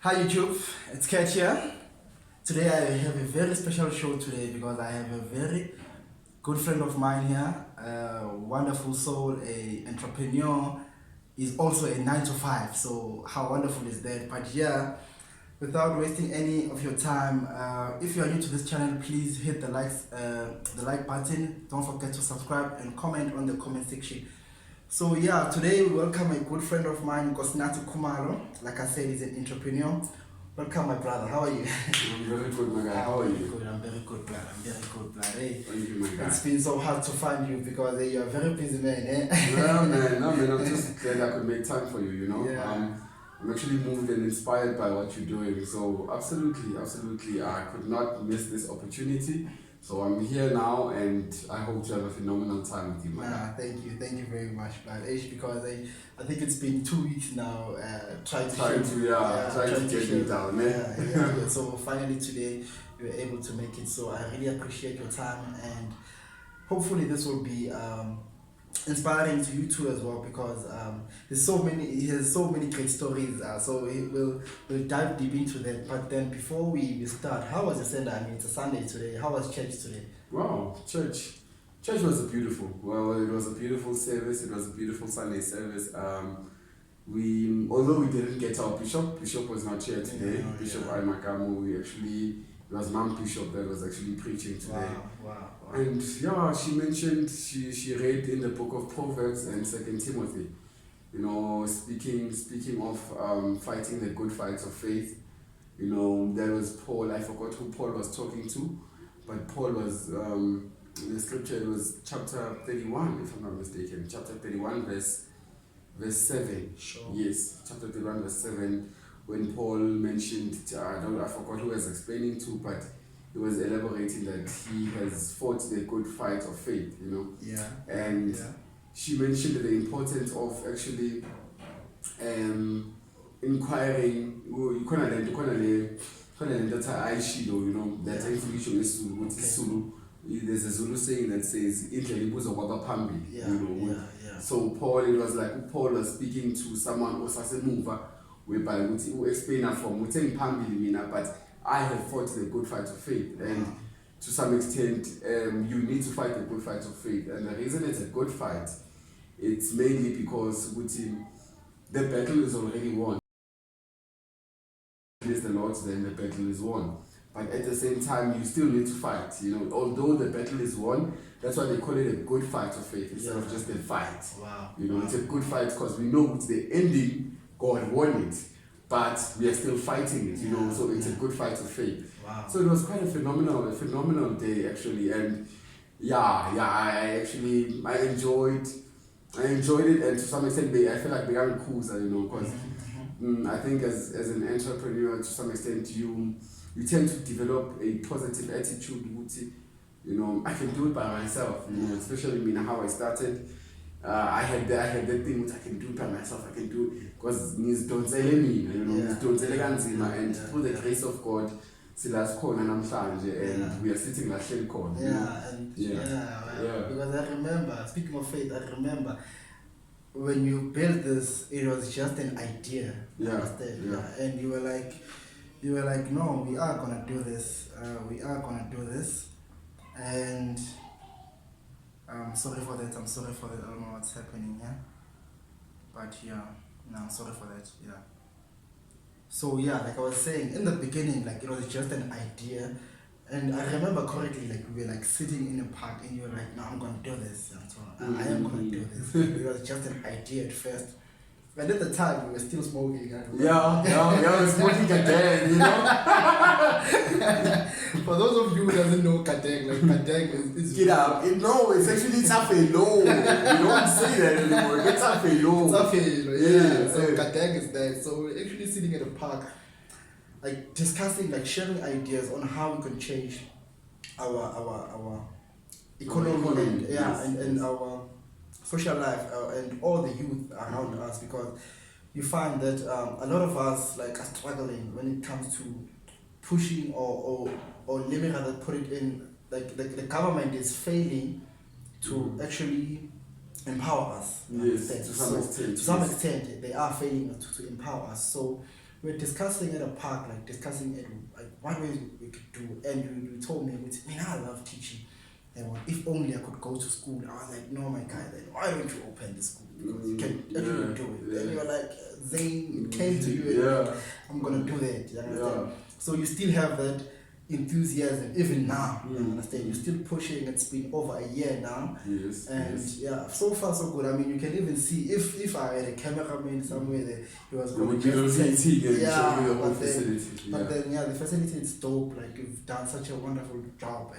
Hi YouTube, it's Kat here. Today I have a very special show today because I have a very good friend of mine here, a wonderful soul, a entrepreneur, is also a 9 to 5. So how wonderful is that? But yeah, without wasting any of your time, if you are new to this channel, please hit the like button. Don't forget to subscribe and comment on the comment section. So yeah, today we welcome a good friend of mine, Nkosinathi Khumalo. Like I said, he's an entrepreneur. Welcome, my brother. How are you? I'm very good, my guy. How are you? Good. I'm very good, blood. I'm very good, blood. Hey, Thank you, my guy. it's been so hard to find you because you are a very busy man, eh? No, man. I'm just glad I could make time for you. Yeah. I'm actually moved and inspired by what you're doing. So absolutely, I could not miss this opportunity. So I'm here now, and I hope to have a phenomenal time with you, my guy. Thank you very much, blood. Because I think it's been 2 weeks now. Trying to get me down, man. Yeah. So finally today you were able to make it. So I really appreciate your time, and hopefully this will be inspiring to you too as well, because he has so many great stories. So we'll dive deep into that. But then before we start, how was your Sunday? I mean, it's a Sunday today. How was church today? Wow, church was beautiful. Well, it was a beautiful service. It was a beautiful Sunday service. Although we didn't get our bishop was not here today. Bishop Aimakamu, it was Mom Bishop that was actually preaching today. Wow. And yeah, she mentioned she read in the book of Proverbs and 2 Timothy. Speaking of fighting the good fights of faith. There was Paul. I forgot who Paul was talking to, but Paul was in the scripture. It was chapter 31, if I'm not mistaken. Chapter 31, verse 7. Sure. Yes, chapter 31, verse 7. When Paul mentioned, I forgot who he was explaining to, but he was elaborating that he has fought the good fight of faith, Yeah. And she mentioned the importance of actually inquiring. That information is Zulu. There's a Zulu saying that says, So Paul was speaking to someone who was whereby who explained from but I have fought the good fight of faith, and to some extent you need to fight the good fight of faith. And the reason it's a good fight, it's mainly because the battle is already won. It is the Lord's, then the battle is won. But at the same time, you still need to fight. Although the battle is won, that's why they call it a good fight of faith instead of just a fight. Wow. It's a good fight because we know it's the ending. God won it, but we are still fighting it. So it's a good fight of faith. Wow. So it was quite a phenomenal day actually, and I enjoyed it, and to some extent, I feel like being cool, because I think as an entrepreneur, to some extent, you tend to develop a positive attitude. I can do it by myself. Especially how I started. I had that thing which I can do it by myself. I can do it because don't say me, don't say and through the grace of God, and we are sitting like Shelcon. Because I remember, speaking of faith, I remember when you built this, it was just an idea. And you were like, no, we are gonna do this. And I'm sorry for that. I don't know what's happening here. But I'm sorry for that. So like I was saying, in the beginning, it was just an idea. And I remember correctly, we were sitting in a park, and you were like, no, I'm gonna do this. And so I am gonna do this. It was just an idea at first. And at the time, we were still smoking. Smoking Kadeng, For those of you who doesn't know Kadeng, Kadeng is get out. It's actually Tafelo. You don't say that anymore. It's Tafelo. So Kadeng is there. So we're actually sitting at a park, discussing, sharing ideas on how we can change our economy and our social life and all the youth around us, because you find that a lot of us are struggling when it comes to pushing or let me rather put it in the government is failing to actually empower us. Yes, to some extent. To some extent, they are failing to empower us. So we're discussing at a park, like discussing at like what ways we could do, and you told me, I love teaching. And if only I could go to school. I was like, no, my guy, then why don't you open the school? Because you can actually do it. And you were like, Zane, it came to you, and I'm gonna do that. You understand? So you still have that enthusiasm even now. You understand? You're still pushing. It's been over a year now. Yes. And so far so good. I mean, you can even see if I had a cameraman somewhere there, he was going to but then the facility is dope. Like you've done such a wonderful job.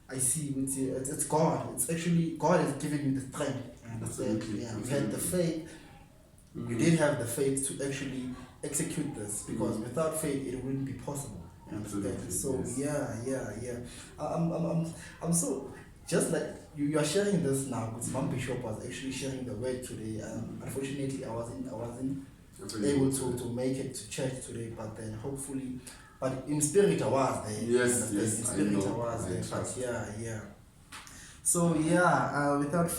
I see with you, it's God. It's actually God is giving you the strength. Absolutely. Yeah, you had the faith. You did have the faith to actually execute this, because without faith it wouldn't be possible. Absolutely. So yeah. I'm so just like you are sharing this now. Because Mom Bishop was actually sharing the word today. Unfortunately, I wasn't able to make it to church today, but then hopefully. But in spirit I was there. Yes, in spirit I was there. But yeah. So without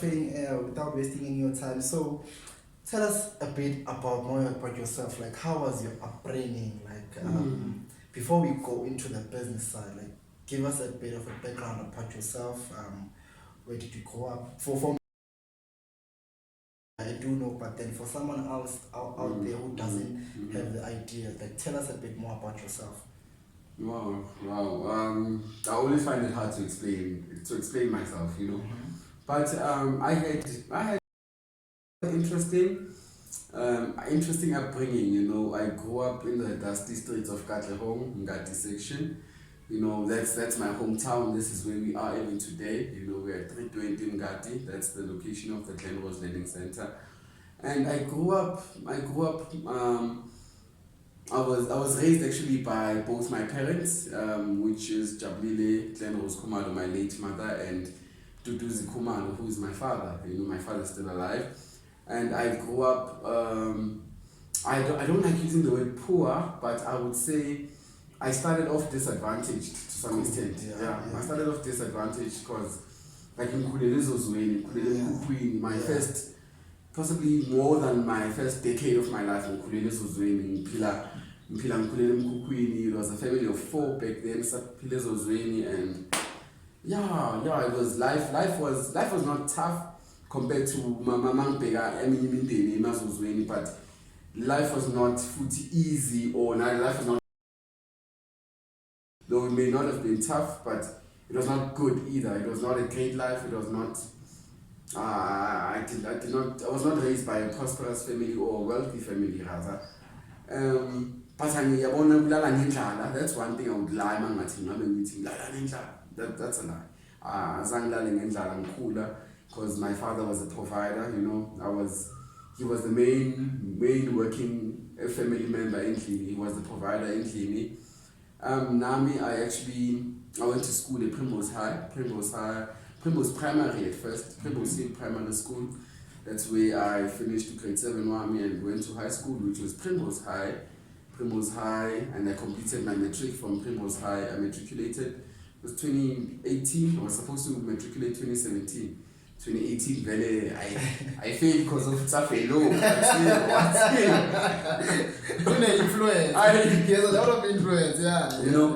wasting any of your time, so tell us a bit more about yourself. Like, how was your upbringing? Like, before we go into the business side, like, give us a bit of a background about yourself. Where did you grow up? For me, I do know, but then for someone else out there who doesn't have the idea, like, tell us a bit more about yourself. Wow. I always find it hard to explain myself, you know. But I had interesting upbringing, you know. I grew up in the dusty streets of Katlehong, Ngati section. You know, that's my hometown. This is where we are even today. You know, we're at 320 Ngati. That's the location of the Glenrose Learning Center. And I was raised actually by both my parents, which is Jabulile Glenrose Khumalo, my late mother, and Duduzi Khumalo, who is my father. You know, my father's still alive. And I grew up, I don't like using the word poor, but I would say I started off disadvantaged to some extent. I started off disadvantaged because, like in Khulele, my first, possibly more than my first decade of my life in Khulele, it was a family of 4 back then, and it was life. Life was not tough compared to Mamang Pega, but life was not easy, or life was not. Though it may not have been tough, but it was not good either. It was not a great life. It was not. I was not raised by a prosperous family or a wealthy family rather. But that's one thing I would lie. That's a lie. Because my father was a provider. You know, he was the main working family member in Klini. He was the provider in Klini. Nami, I went to school at Primrose Primary at first, Primrose Hill Primary School. That's where I finished grade 7 Wami and went to high school, which was Primrose High, and I completed my matric from Primrose High. I matriculated, it was 2018, I was supposed to matriculate 2017. 2018, I failed because of Tafelo. He has a lot of influence, you know.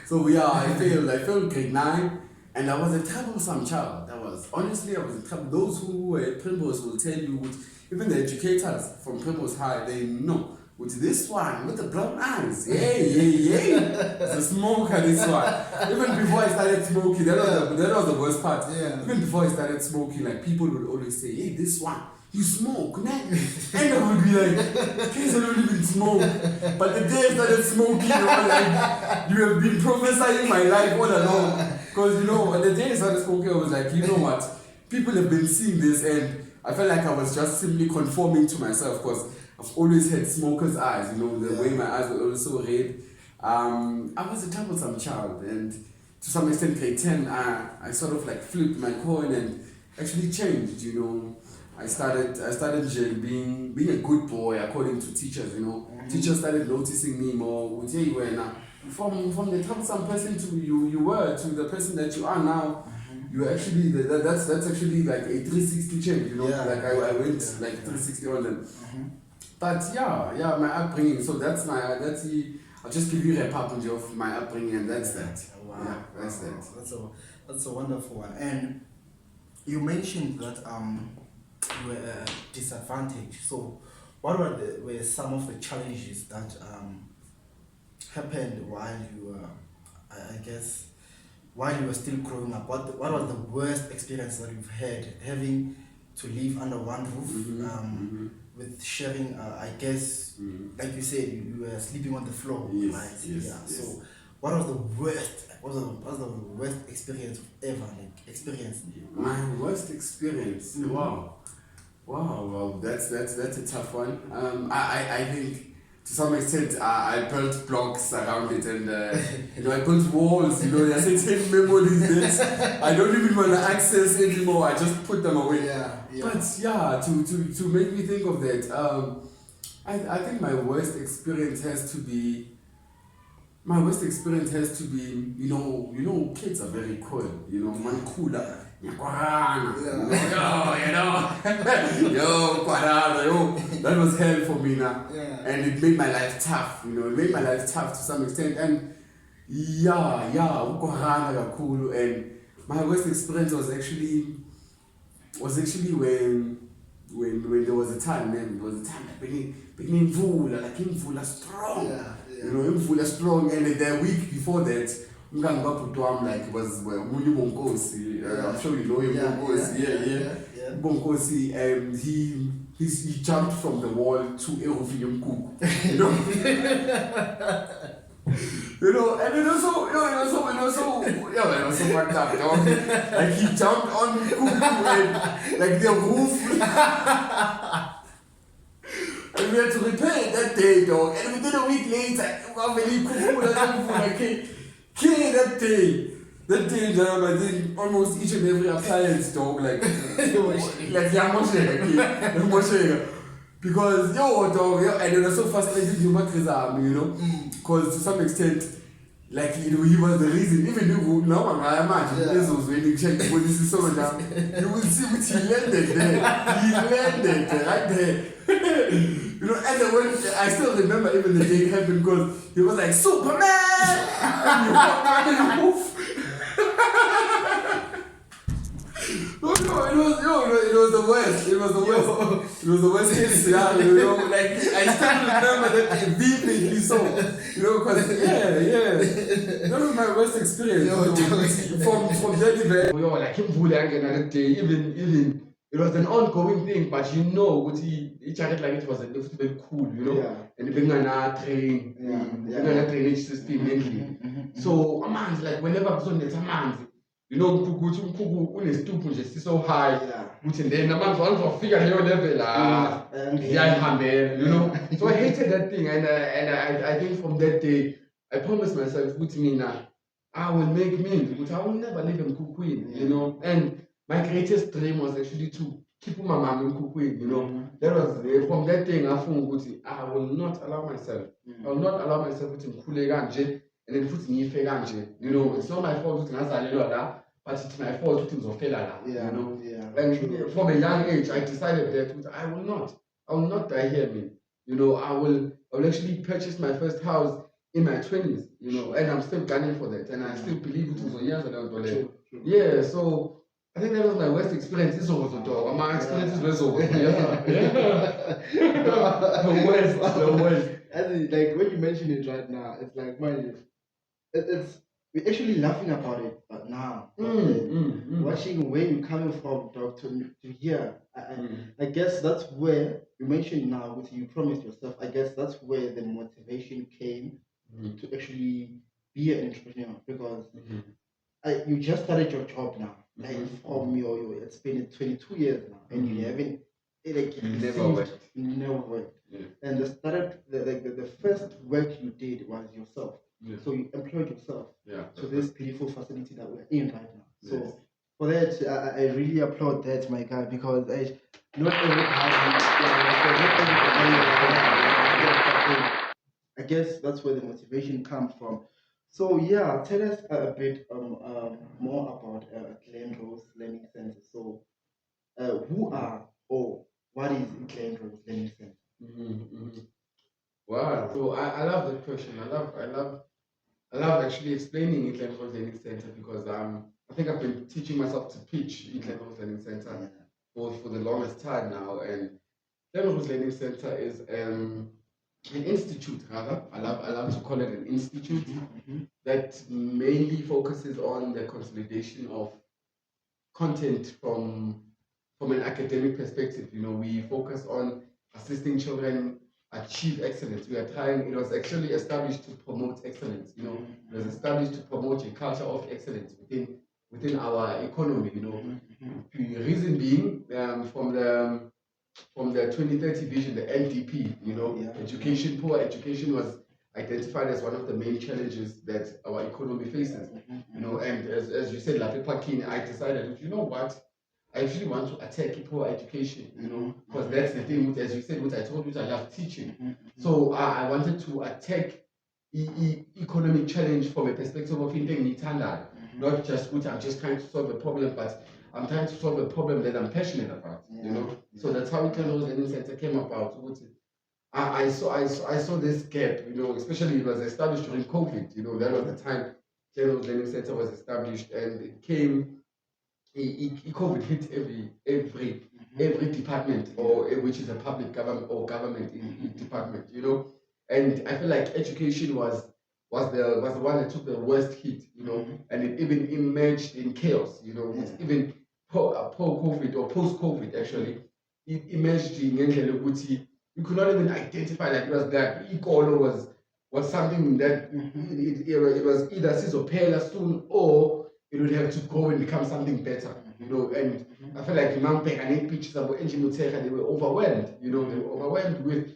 So I failed grade 9, and I was a troublesome child. I was a trouble. Those who were at Primrose will tell you, even the educators from Primrose High, they know. With this one, with the brown eyes, it's a smoker, this one. Even before I started smoking, that was the worst part. Even before I started smoking, like, people would always say, hey, this one, you smoke, nah? And I would be like, kids don't even smoke. But the day I started smoking, you have been prophesying my life all along. Because, the day I started smoking, I was like, you know what? People have been seeing this, and I felt like I was just simply conforming to myself, because I've always had smoker's eyes, the way my eyes were always so red. I was a troublesome child, and to some extent, grade 10, I sort of like flipped my coin and actually changed, I started being a good boy according to teachers, Teachers started noticing me more. From the troublesome person you were to the person that you are now, you actually, that's actually like a 360 change, Like I went like 360 on them. but yeah, my upbringing. So I'll just give you a wrap up of my upbringing, and that's that. Wow. Yeah, that's Wow. that. That's a wonderful one. And you mentioned that you were disadvantaged. So what were some of the challenges that happened while you were, I guess, while you were still growing up? What was the worst experience that you've had having to live under one roof, with sharing, I guess, like you said, you were sleeping on the floor, Yes, right? yes, Yeah. yes. So what was the worst? What was the worst experience you've ever experienced? My worst experience. Wow. That's a tough one. I think to some extent I built blocks around it, and I built walls. There's certain memories that I don't even want to access anymore. I just put them away. Yeah. But yeah, to make me think of that, I think my worst experience has to be. Kids are very cool. Mancula. That was hell for me now. Yeah. And it made my life tough. It made my life tough to some extent. And and my worst experience was actually when there was a time, man. There was a time like imvula strong. Imvula strong, and the week before that, was Nkosinathi. I'm sure you know him, Nkosinathi. Nkosinathi, he jumped from the wall to a roof in and it was so fucked up, dog. Like he jumped on Kuku and like the roof. And we had to repair it that day, dog. And within a week later, that day. That day, I think almost each and every appliance, dog, like because dog, and it was so frustrating because to some extent, like he was the reason. Even you now, I imagine this was when you check when this is so down, you will see what he landed there. He landed right there. And when I still remember even the day it happened because he was like Superman, and you walked on the roof. It was the worst. It was the worst case scenario. Like I still remember that vividly so. Because that was my worst experience. From that event. Like him that day, even it was an ongoing thing, but he chatted like it was a little bit cool, and being an drainage system mainly. So a man's like whenever I'm on the man's. Mkuku unestuphu nje so high ukuthi then amanzi wazofika leyo level ziyayihambela so I hated that thing, and I think from that day I promised myself ukuthi mina I will make means ukuthi I will never live in Mkukwini, and my greatest dream was actually to keep my mom in Mkukwini, that was from that thing ngafunga ukuthi I will not allow myself ukuthi ngikhule kanje. And then futhi ngife kanje, it's not my fault ukuthi ngazalelwa la, but it's my fault ukuthi ngizofela la, and from a young age I decided that I will not die here, man. I will actually purchase my first house in my 20s, and I'm still gunning for that, and I still believe it was years ago. Yeah, so I think that was my worst experience. This was the dog. My experiences were so the worst. And like when you mention it right now, it's like we're actually laughing about it, but now watching where you're coming from, dog, to here, I guess that's where you mentioned now what you promised yourself. I guess that's where the motivation came to actually be an entrepreneur, because you just started your job now, like from it's been 22 years now, and you haven't never worked. And the first work you did was yourself. So you employed yourself to this beautiful facility that we're in right now. So for that, I really applaud that, my guy, because not I guess that's where the motivation comes from. So yeah, tell us a bit more about Glenrose Learning Center. So who are or what is Glenrose Learning Center? Wow. So I love that question. I love actually explaining Glenrose Learning Center because I think I've been teaching myself to pitch Glenrose Learning Center for the longest time now. And Glenrose Learning Center is an institute rather. I love to call it an institute that mainly focuses on the consolidation of content from an academic perspective. We focus on assisting children achieve excellence. We are trying, it was actually established to promote excellence. It was established to promote a culture of excellence within our economy. The reason being from the 2030 vision, the NDP, education, poor education was identified as one of the main challenges that our economy faces. And as you said, I decided, you know what? I actually want to attack poor education, because that's the thing, as you said, what I told you, I love teaching. So I wanted to attack economic challenge from a perspective of not just good, I'm just trying to solve a problem, but I'm trying to solve a problem that I'm passionate about, So that's how Glenrose Learning Center came about. I saw this gap, especially it was established during COVID, that was the time Glenrose Learning Center was established, and it came. COVID hit every department, or which is a public government or government department, and I feel like education was the one that took the worst hit, and it even emerged in chaos, even pro-COVID or post-COVID actually, it emerged in Ngendlela. You could not even identify that it was that e-color was something that it was either sizophela soon or it would have to go and become something better, and I feel like I need pictures about engineers, they were overwhelmed, they were overwhelmed with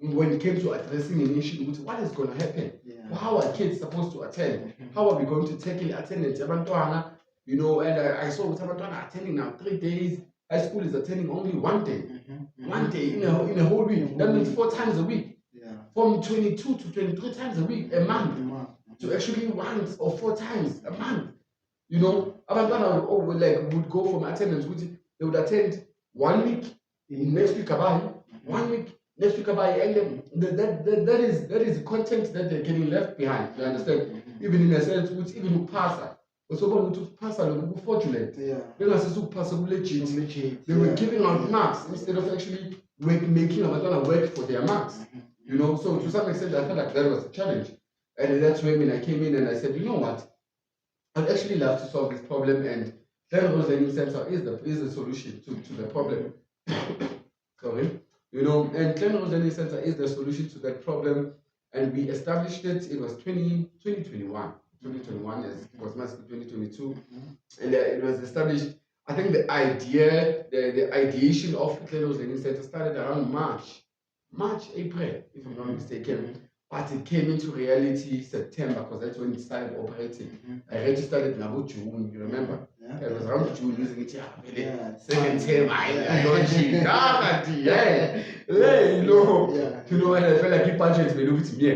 when it came to addressing an issue, what is going to happen? How are kids supposed to attend? How are we going to tackle attendance? And I saw Abantwana attending now 3 days. High school is attending only 1 day. 1 day in a whole week. That means 4 times a week. From 22 to 23 times a week, a month. To actually once or 4 times a month. Abantwana would go from attendance, they would attend 1 week, next week Abai, 1 week, next week Abai, and that is content that they're getting left behind. You understand? Even in a sense, which even Upasa. So fortunate. They were giving out marks instead of actually making Abantwana work for their marks. So to some extent I felt like that was a challenge. And that's when I came in and I said, you know what? I'd actually love to solve this problem, and Glenrose Learning Center is the solution to the problem. Sorry. And Glenrose Learning Center is the solution to that problem, and we established it was 2021. 2021, yes, it was March 2022, and it was established. I think the ideation of Glenrose Learning Center started around April, if I'm not mistaken. But it came into reality September, because that's when it started operating. I registered it in about June, you remember? It was around June, using it, second term, I launching, and I felt like he budgets me, look at me,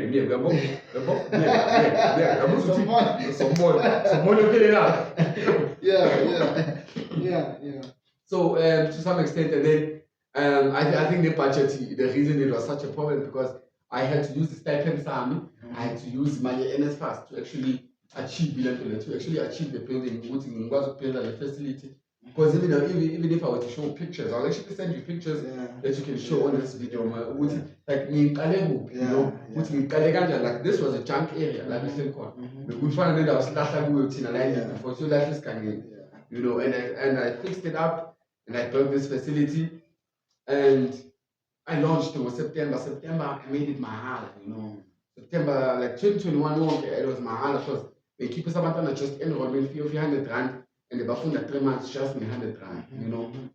So to some extent, and then I think the budget, the reason it was such a problem, because I had to use the stipend sum, I had to use my NSFAS to actually achieve the building, the facility. Because even if I were to show pictures, I'll actually send you pictures that you can show on this video. Like like this was a junk area, like this one. We could find that I was before, so that is coming, and I fixed it up, and I built this facility, and I launched it was September. I made it mahala, September, like 2021, it was mahala, because they keep us about just enrollment fee of 100 rand, and the bafunda 3 months just 100 rand,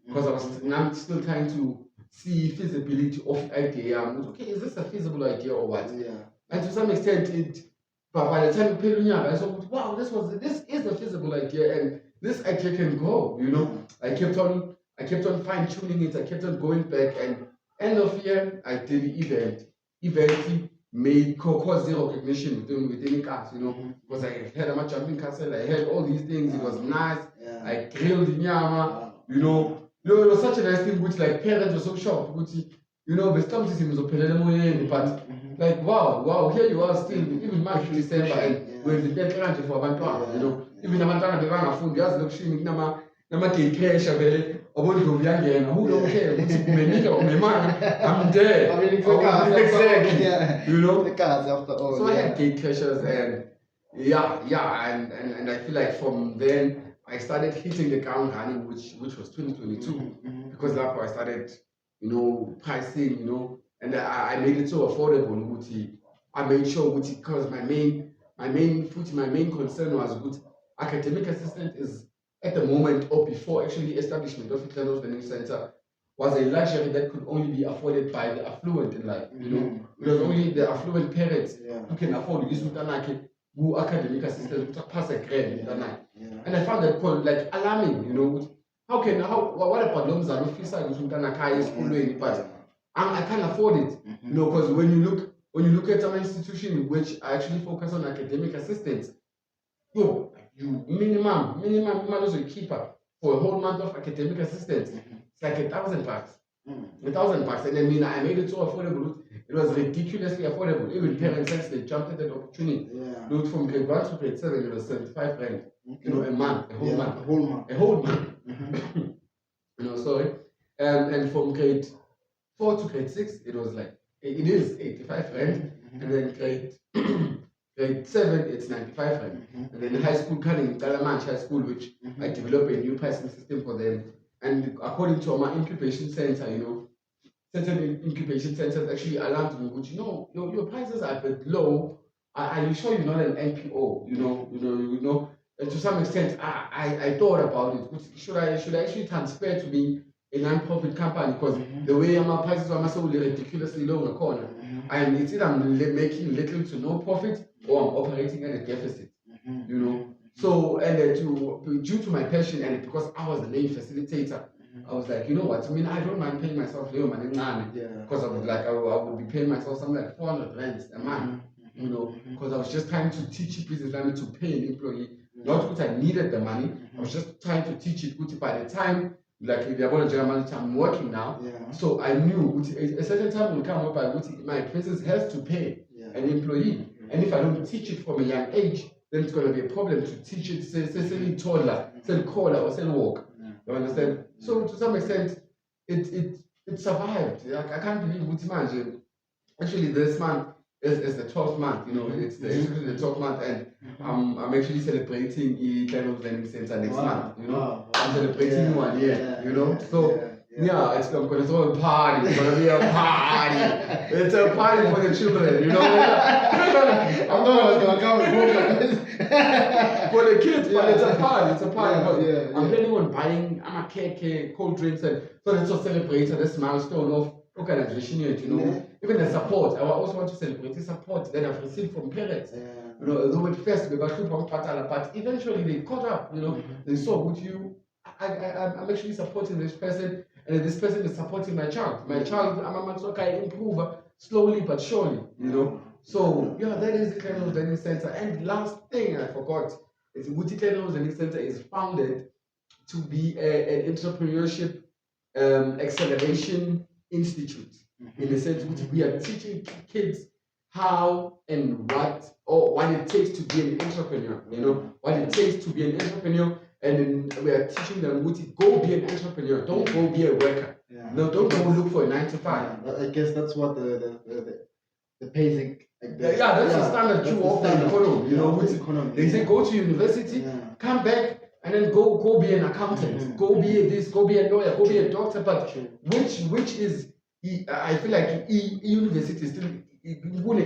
because I'm still trying to see feasibility of idea. Okay, is this a feasible idea or what? And to some extent, by the time I thought, wow, this is a feasible idea, and this idea can go. I kept on fine tuning it. I kept on going back, and end of year, I did the event. Event made cause recognition within class, because I had a much jumping castle, I had all these things, it was nice. I grilled the nyama, it was such a nice thing, which like parents were so shocked, which you know, the stamp system is open, but like wow, here you are still, even March, December, and we're the dead country for Abantwana, you know, even Abantwana, the Ranga food, just look, she Nama pressure, very, or what you young, who don't care, I'm there. I mean, it's the cars, exactly, you know, the cars after all. So I had gate crashers, and and I feel like from then I started hitting the ground running, which was 2022, because that's how I started, you know, pricing, you know, and I made it so affordable. I made sure because my main concern was good. Academic assistant is at the moment or before actually establishment of the Glenrose Learning Center was a luxury that could only be afforded by the affluent in life. You know, it was only the affluent parents who can afford use who academic assistants to pass a grade. And I found that like alarming. You know, what about loans are officer school but I can't afford it. You know, because when you look at some institution which actually focus on academic assistance, you minimum as a keeper for a whole month of academic assistance. It's like $1,000. $1,000. And I mean, I made it so affordable. It was ridiculously affordable. Even parents actually jumped at that opportunity. Look, from grade 1 to grade 7, it was 75 rand. You know, a month, a whole month. You know, sorry. And from grade 4 to grade 6, it was like, it is 85 rand. And then grade 7, it's 95 rand. And then high school, coming Galamanch High School, which I developed a new pricing system for them. And according to my incubation center, you know, certain incubation centers actually allowed me, but you know, your prices are a bit low. Are you sure you're not an NPO? You know. And to some extent, I thought about it. Should I actually transfer to be a non-profit company? Because the way my prices are so ridiculously low in the corner, and it's either I'm making little to no profit or I'm operating at a deficit. You know. So, and due to my passion and because I was the main facilitator, I was like, you know what? I mean, I don't mind paying myself little money, because I would be paying myself something like 400 rand a month, you know, because I was just trying to teach it business to pay an employee, not because I needed the money. I was just trying to teach it by the time, like if you're going to Germany, I'm working now, so I knew a certain time will come up my business has to pay an employee, and if I don't teach it from a young age, then it's going to be a problem to teach it, say toddler, say caller, or say walk. You understand? So to some extent, it survived. I can't believe what imagine. Actually, this month is the 12th month. You know, it's the 12th month, and I'm actually celebrating the Glenrose Learning Center next month. You know, I'm celebrating 1 year. You know, so. Yeah, I'm going to throw a party. It's going to be a party. It's a party for the children, you know. I'm not going to come for the kids, but it's a party. It's a party. I'm planning on buying a cake, cold drinks, and so let's just celebrate this milestone of organization. You know, even the support. I also want to celebrate the support that I've received from parents. You know, although at first we got but eventually they caught up. You know, they saw with you. I'm actually supporting this person, and this person is supporting my child. My child, I improve slowly but surely, you know. So, that is the Glenrose Learning Center. And last thing I forgot is the Glenrose Learning Center is founded to be an entrepreneurship acceleration institute. In the sense which we are teaching kids how and what it takes to be an entrepreneur, you know, what it takes to be an entrepreneur. And then we are teaching them go be an entrepreneur. Don't go be a worker. No, don't go look for a 9 to 5. I guess that's what the basic. That's the standard of the economy. You know, they say go to university, come back, and then go be an accountant. Go be this. Go be a lawyer. Go be a doctor. But which is I feel like university is still an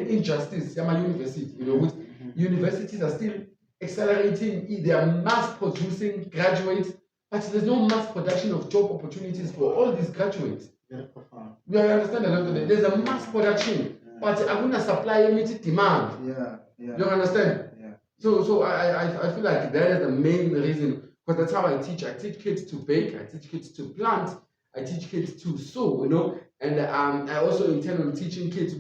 injustice. University. You know, which universities are still accelerating, they are mass producing graduates, but there's no mass production of job opportunities for all these graduates. You understand that? There's a mass production, but I'm going to supply immediate demand. You understand? So I feel like that is the main reason, because that's how I teach. I teach kids to bake, I teach kids to plant, I teach kids to sew, you know, and I also intend on teaching kids,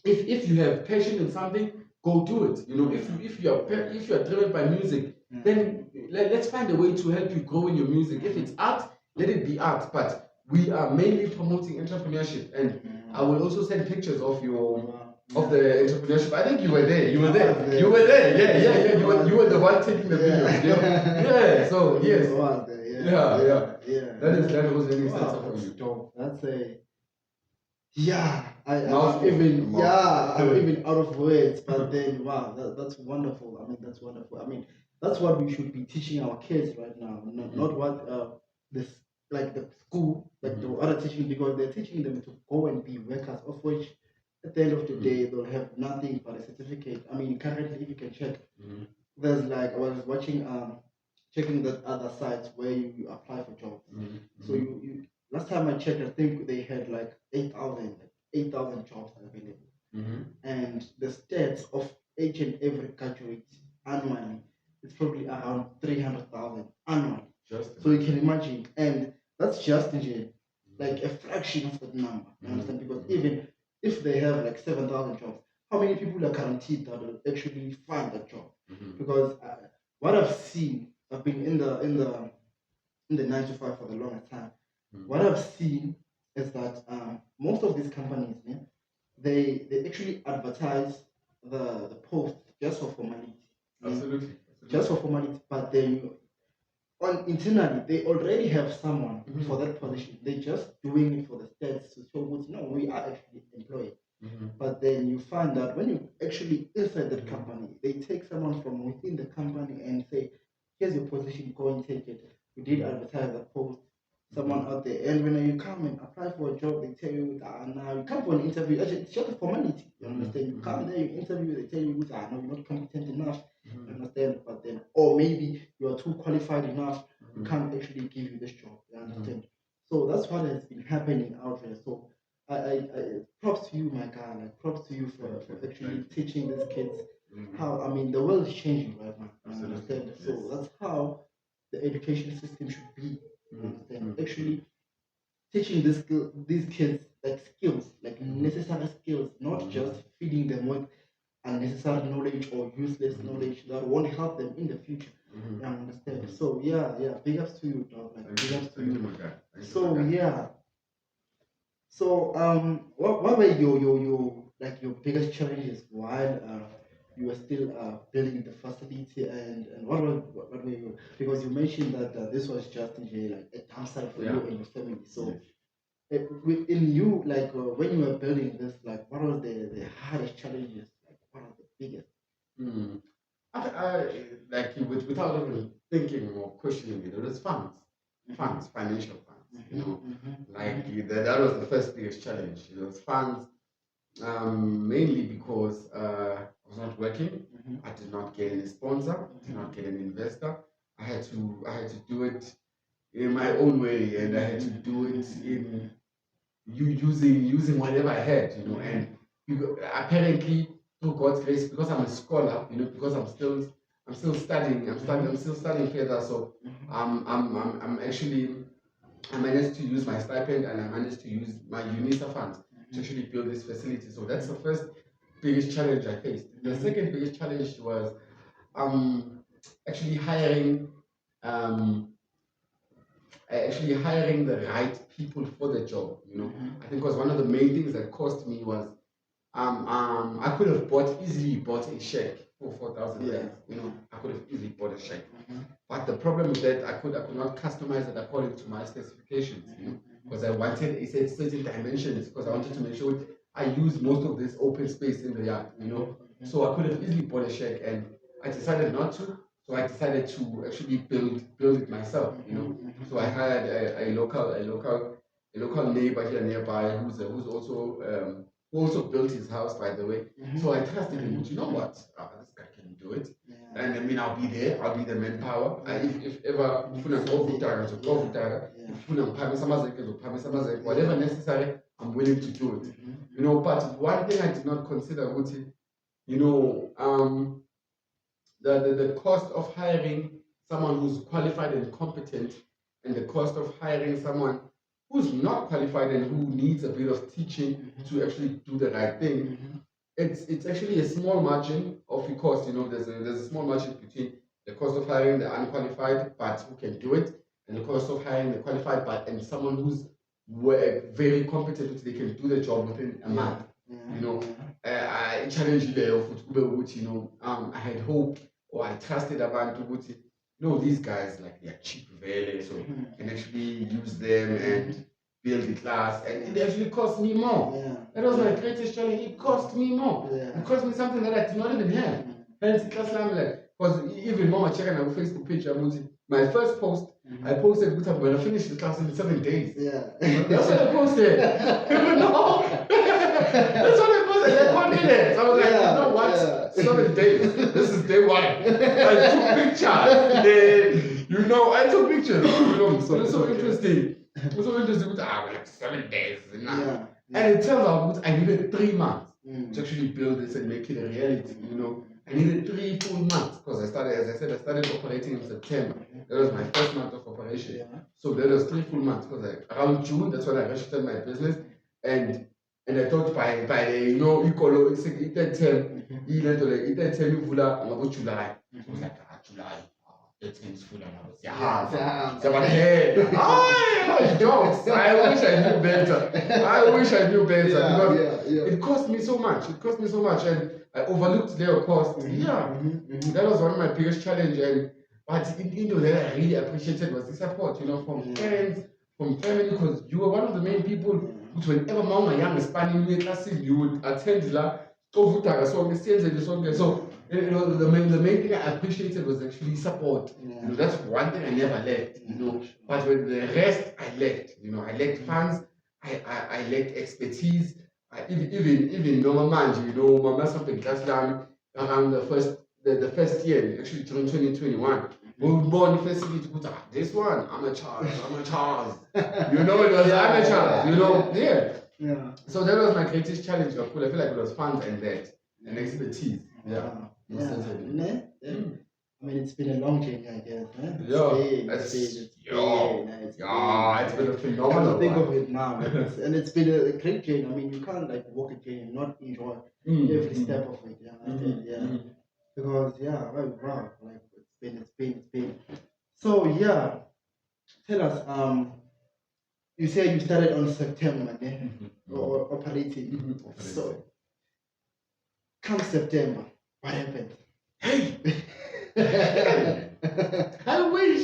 if you have passion in something, go do it. You know, if you are driven by music, then let's find a way to help you grow in your music. If it's art, let it be art. But we are mainly promoting entrepreneurship, and I will also send pictures of of the entrepreneurship. I think you were there. You were there. You were there. Yeah. You were the one taking the videos. Yeah. So yes. Yeah. That was really essential for you. Dope. That's a I'm even out of words. But then wow, that's wonderful. I mean, that's wonderful. I mean, that's what we should be teaching our kids right now. Not what this like the school like the other teaching, because they're teaching them to go and be workers, of which at the end of the day they'll have nothing but a certificate. I mean, currently if you can check, there's like I was watching checking the other sites where you apply for jobs. So you last time I checked, I think they had like 8,000 jobs available. And the stats of each and every graduate annually, it's probably around 300,000 annually. So you can imagine, and that's just like a fraction of that number. You understand? Because even if they have like 7,000 jobs, how many people are guaranteed that will actually find that job? Because what I've seen, I've been in the 9 to 5 for the longest time. What I've seen is that most of these companies, they actually advertise the post just for formality. Absolutely. Just for formality, but then internally they already have someone for that position. They're just doing it for the stats to show that no, we are actually employed. But then you find that when you actually inside that company, they take someone from within the company and say, here's your position, go and take it. We did advertise a post, someone out there. And when you come and apply for a job, they tell you, now you come for an interview. Actually, it's just a formality. You understand? You come there, you interview, they tell you, no, you're not competent enough. You understand? But then, or maybe you are too qualified enough, we can't actually give you this job. You understand? So that's what has been happening out there. So I props to you, my guy. Like props to you for actually teaching these kids how. I mean, the world is changing right now. You understand? So that's how the education system should be. You understand? Actually, teaching these kids like skills, like necessary skills, not just feeding them with unnecessary knowledge or useless knowledge that won't help them in the future. You understand? So yeah, big ups to you, dog. Like big ups to you. So yeah. So what were your like your biggest challenges while you were still building the facility, and what were you, because you mentioned that this was just like a downside for you and your family. So in you, like when you were building this, like what was the hardest challenges? Like what are the biggest? I like without even thinking or questioning it was funds, financial funds. Like that was the first biggest challenge. It was funds, mainly because I was not working. I did not get any sponsor, did not get an investor. I had to do it in my own way, and I had to do it in using whatever I had, and apparently through God's grace, because I'm a scholar, because I'm still studying, I'm still studying further. So I'm actually, I managed to use my stipend, and I managed to use my UNISA funds to actually build this facility. So that's the first biggest challenge I faced. The second biggest challenge was actually hiring the right people for the job. I think was one of the main things that cost me was I could have easily bought a check for 4,000 rands. I could have easily bought a check. But the problem is that I could not customize it according to my specifications, because I wanted a certain dimensions, because I wanted to make sure I use most of this open space in the yard, So I could have easily bought a check, and I decided not to. So I decided to actually build it myself, So I hired a local neighbor here nearby who's also who also built his house, by the way. So I trusted him. You know what? This guy can do it. And I mean, I'll be there. I'll be the manpower. If ever whatever necessary, I'm willing to do it. But one thing I did not consider, Uti, the cost of hiring someone who's qualified and competent, and the cost of hiring someone who's not qualified and who needs a bit of teaching to actually do the right thing. It's actually a small margin of the cost. There's a small margin between the cost of hiring the unqualified but who can do it, and the cost of hiring the qualified but and someone who's were very competent, they can do the job within a month. You know, I challenged Leo for you know, I had hope or I trusted about to no, these guys like they're cheap really, so I can actually use them and build the class, and it actually cost me more. That was my greatest challenge. It cost me more. It cost me something that I did not even have. Hence, class like, because even more checking on Facebook page, my first post, I posted when I finished the class in 7 days. That's what I posted. No. That's what I posted. I wanted it. So I was like, you know what? 7 days. This is day 1. I took pictures. You know, I took pictures. You know, so it's so interesting. It was so interesting. Like 7 days. And it turns out I needed 3 months to actually build this and make it a reality. You know, I needed 3 full months because I started, as I said, I started operating in September. That was my first month of operation. So that was 3 full months because around June, that's when I registered my business. And I thought by you know, Ikolo, it's a term, July. I was like, July. That means full and I was jokes. I wish I knew better. Because it cost me so much. And I overlooked their cost. That was one of my biggest challenges. But that I really appreciated was the support, you know, from friends, from family, because you were one of the main people which whenever mama young is spanning me classic, you would attend la so you know, the main thing I appreciated was actually support. You know, that's one thing I never lacked, you know. But with the rest I lacked, you know, I lacked funds, I lacked expertise. Even no mama, you know, mama something class down around the first year, actually during 2021. We were born first year to put this one, I'm a Charles. You know, it was I'm a Charles, you know, So that was my greatest challenge. I feel like it was funds and that and expertise. I mean, it's been a long journey, I guess. It's been a phenomenal. Think of it now, and it's been a great journey. I mean, you can't like walk a journey and not enjoy every step of it. Because wow, like it's been. So tell us. You said you started on September, or operating. So, come September, what happened? Hey! I wish!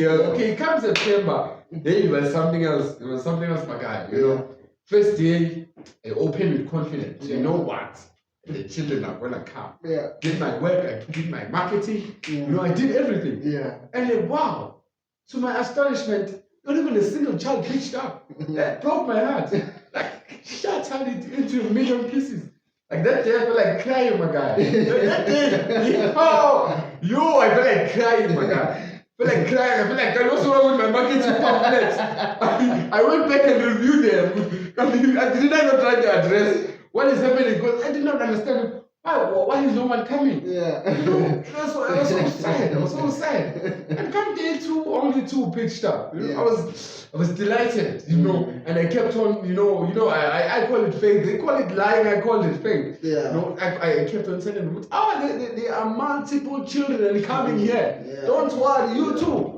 Okay, come September. Then it was something else. My guy. You know, first day, I opened with confidence. You know what? The children are gonna come. Did my work, I did my marketing. You know, I did everything. And then, wow! To my astonishment, not even a single child pitched up. That broke my heart. Like, shattered it into a million pieces. Like that day, I felt like crying, my guy. That day, I felt like crying, my guy. I feel like I was wrong with my marketing pamphlets. I went back and reviewed them. I did not try to address what is happening because I did not understand why is no one coming. You know, I was so sad. And come day 2, only 2 pitched up. You know, I was delighted, you know, and I kept on, you know, I call it faith. They call it lying, I call it faith. You know, I kept on telling them, there are multiple children coming here. Don't worry, you too.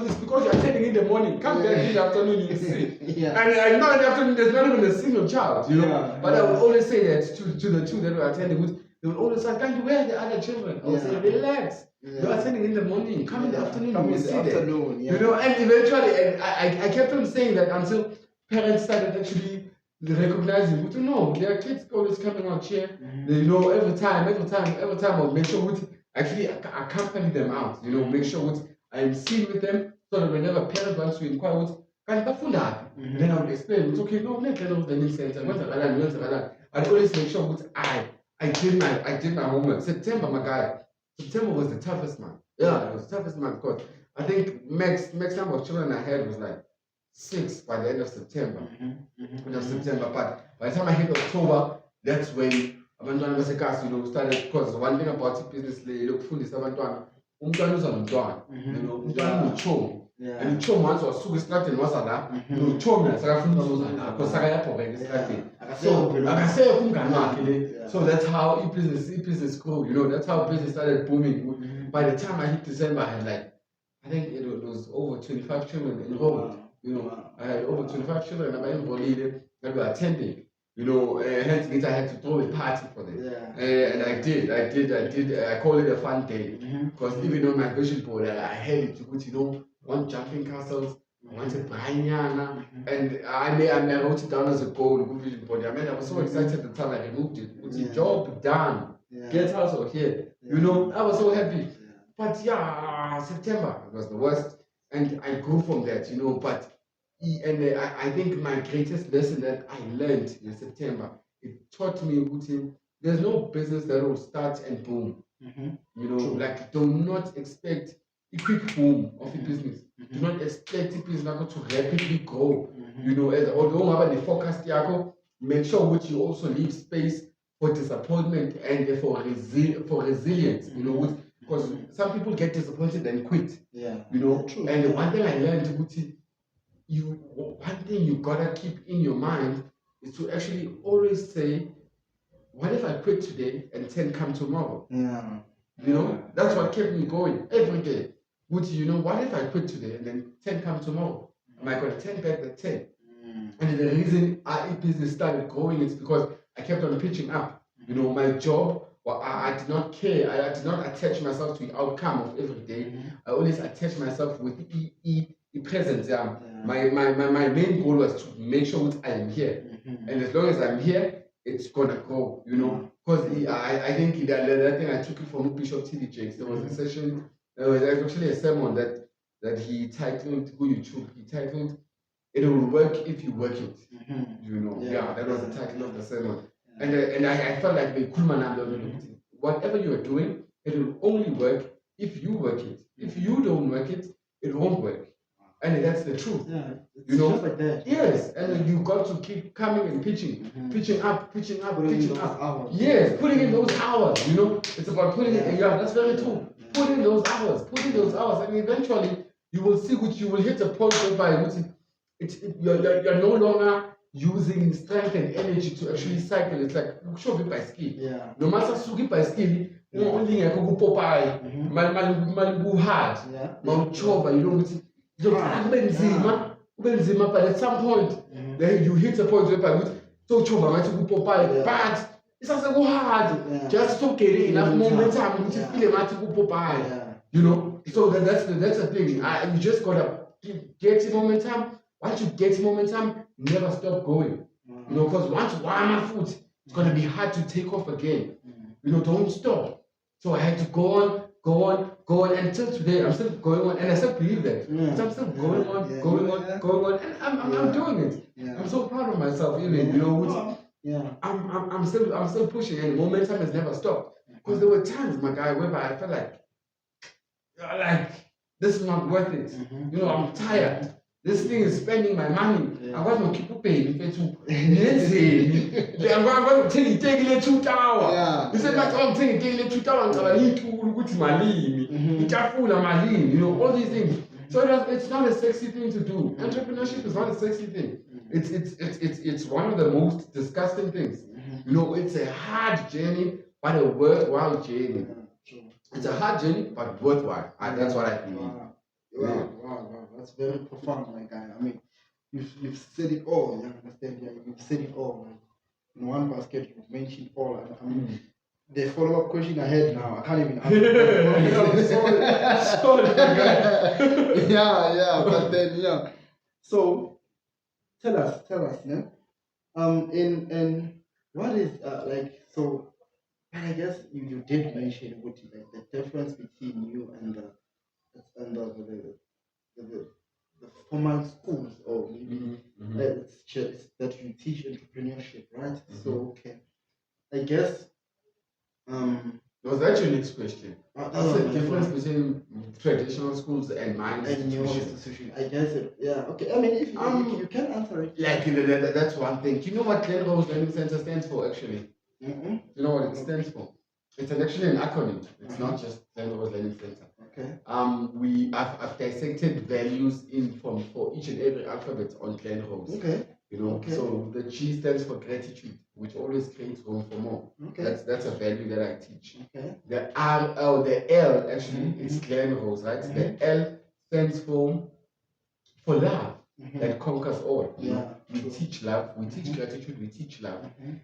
It's because you're attending in the morning. Come back in the afternoon, you see. And I know in the afternoon there's not even a single child, you know. But I would always say that to the 2 that were attending, they would always say, "Thank you, where are the other children?" I would say, "Relax. You're attending in the morning. Come in the afternoon. You will see them." You know, and eventually, I kept on saying that until parents started actually recognizing, no, their kids always coming out here. They know every time I would make sure actually accompany them out. You know, make sure I'm seen with them so that whenever parents want to inquire, then I would explain, it's okay, no, let them know the needs center. I'd always make sure I did my homework. September, my guy. September was the toughest month. It was the toughest month because I think max number of children I had was like 6 by the end of September. But by the time I hit October, that's when abantwana basekhaya, you know, started, because one thing about the business lokufundisa abantwana, umntwana uza nomntwana, you know, umntwana unochomi. And uchomi once wasuka esitrateni waza la, uchomi akafuna ukuza la because sakayaphoveka esitrateni. So akasekho umngani wakhe le. So that's how business grew, you know, that's how business started booming. By the time I hit December, I had like I think it was over 25 children enrolled. You know, I had over 25 children enrolled that were attending. You know, hence means I had to throw a party for them. And I did. I call it a fun day. Because even on my vision board, I had it to put, you know, one jumping castles, I wanted Branyana, and I wrote it down as a goal, good vision board. I mean, I was so excited at the time I removed it. It's a job done. Get out of here. You know, I was so happy. But yeah, September was the worst. And I grew from that, you know, but I think my greatest lesson that I learned in September, it taught me, there's no business that will start and boom. You know, like do not expect a quick boom of a business. Do not expect a business to rapidly grow. You know, although have the forecast, make sure which you also leave space for disappointment and for resilience. You know, because some people get disappointed and quit. You know, and one thing I learned, one thing you gotta keep in your mind is to actually always say, what if I quit today and 10 come tomorrow? You know, that's what kept me going every day. You know, what if I quit today and then 10 come tomorrow? Am I going to 10 back the 10? And the reason our business started growing is because I kept on pitching up. You know, my job, I did not care. I did not attach myself to the outcome of every day. I always attached myself with the present. My main goal was to make sure that I am here. And as long as I'm here, it's gonna go, you know. Because I think that thing I took it from Bishop T.D. Jakes. There was a session, there was actually a sermon that he titled, he titled, "It will work if you work it." You know, that was the title of the sermon. And I felt like the whatever you are doing, it will only work if you work it. If you don't work it, it won't work. And that's the truth. You know, just like that. Yes, and you got to keep coming and pitching up. Yes, putting in those hours. You know, it's about putting in. Yeah, that's very true. Put in those hours, and eventually you will see which you will hit a point whereby you're no longer using strength and energy to actually cycle. It's like show it by skill. No matter suki by skill, only I can go Popeye. Man, hard. Mount Chova, you know. But at some point, then you hit a point where so but it's also hard. Just to get enough momentum to feel it. You know, so that's the thing. You just gotta get momentum. Once you get momentum, never stop going. You know, because once you are on foot, it's gonna be hard to take off again. You know, don't stop. So I had to go on until today. I'm still going on, and I still believe that. So I'm still going on, and I'm doing it. I'm so proud of myself, even, you know. I'm still pushing, and momentum has never stopped. Because there were times, my guy, whereby I felt like this is not worth it. You know, I'm tired. This thing is spending my money. I want to keep paying. I'm going to take it 2 hours. You said, I'm taking it 2 hours. I need to go to my you know, all these things. So it's not a sexy thing to do. Entrepreneurship is not a sexy thing. It's one of the most disgusting things. You know, it's a hard journey, but a worthwhile journey. It's a hard journey, but worthwhile. And that's what I believe. Wow. That's very profound, my guy. I mean, you've said it all. You understand? Yeah, you've said it all. Like, in one basket, you've mentioned all. I mean, the follow-up question I had now, I can't even answer. Sorry, but then So, tell us, yeah. And what is so? And I guess you did mention what like the difference between you and the formal schools, or maybe it's just that you teach entrepreneurship, right? So I guess was that your next question? What's the difference between traditional schools and my institution? I guess okay. I mean, if you can answer it. Like that's one thing. Do you know what Glenrose Learning Center stands for, actually? Do you know what it stands for? It's actually an acronym. It's not just Glenrose Learning Center. Okay. I've dissected values for each and every alphabet on Glenrose. Okay. You know, so the G stands for gratitude, which always creates room for more. Okay. That's a value that I teach. Okay. The L actually is Glenrose, right? The L stands for love that conquers all. You Yeah, know? We true. teach love, we teach gratitude, we teach love.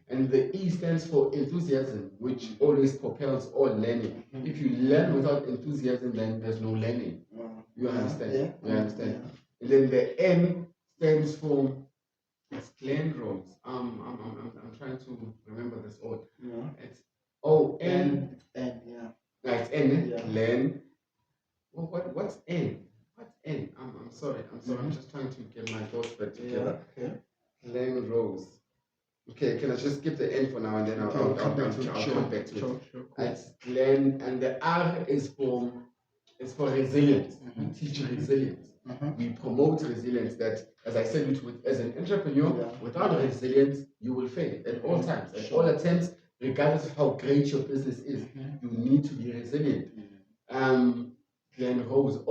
And the E stands for enthusiasm, which always propels all learning. If you learn without enthusiasm, then there's no learning. You understand? Yeah. You understand? And then the N stands for Glenrose. I'm trying to remember this all. It's N. Yeah. It's N. Yeah. Glen. What's N? What's N? I'm sorry. I'm just trying to get my thoughts back together. Okay. Glenrose. Okay, can I just skip the N for now and then I'll come back to it. Sure. It's Glen, and the R is for resilience. We teach resilience. We promote resilience. That, as I said, as an entrepreneur, without resilience, you will fail at all times, at all attempts, regardless of how great your business is. You need to be resilient. Glenrose.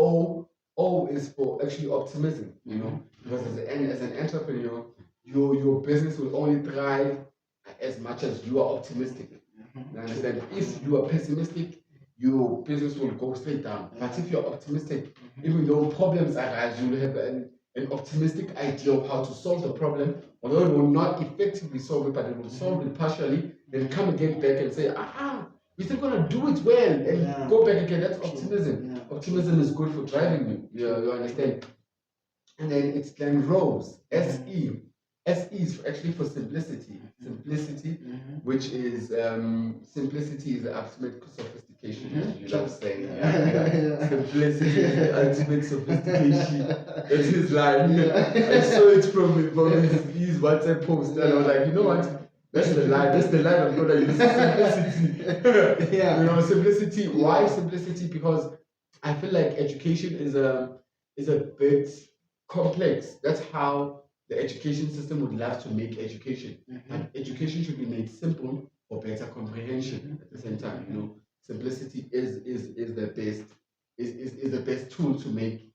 O is for actually optimism. You know, because as an entrepreneur, your business will only thrive as much as you are optimistic. You understand? If you are pessimistic, your business will go straight down. But if you're optimistic, even though problems arise, you will have an optimistic idea of how to solve the problem. Although it will not effectively solve it, but it will solve it partially, then come again back and say, we're still gonna do it well, and go back again. That's optimism. Optimism is good for driving you. You understand? And then it's Glenrose, SE. SE is actually for simplicity. Simplicity, which is simplicity is the ultimate sophistication, as you love saying. Simplicity is the ultimate sophistication. That's his line. I saw it from his WhatsApp post, and I was like, you know what? That's the line. That's the line I'm gonna use. Simplicity. You know, simplicity. Why simplicity? Because I feel like education is a bit complex. That's how the education system would love to make education. And education should be made simple for better comprehension at the same time. You know, simplicity is the best tool to make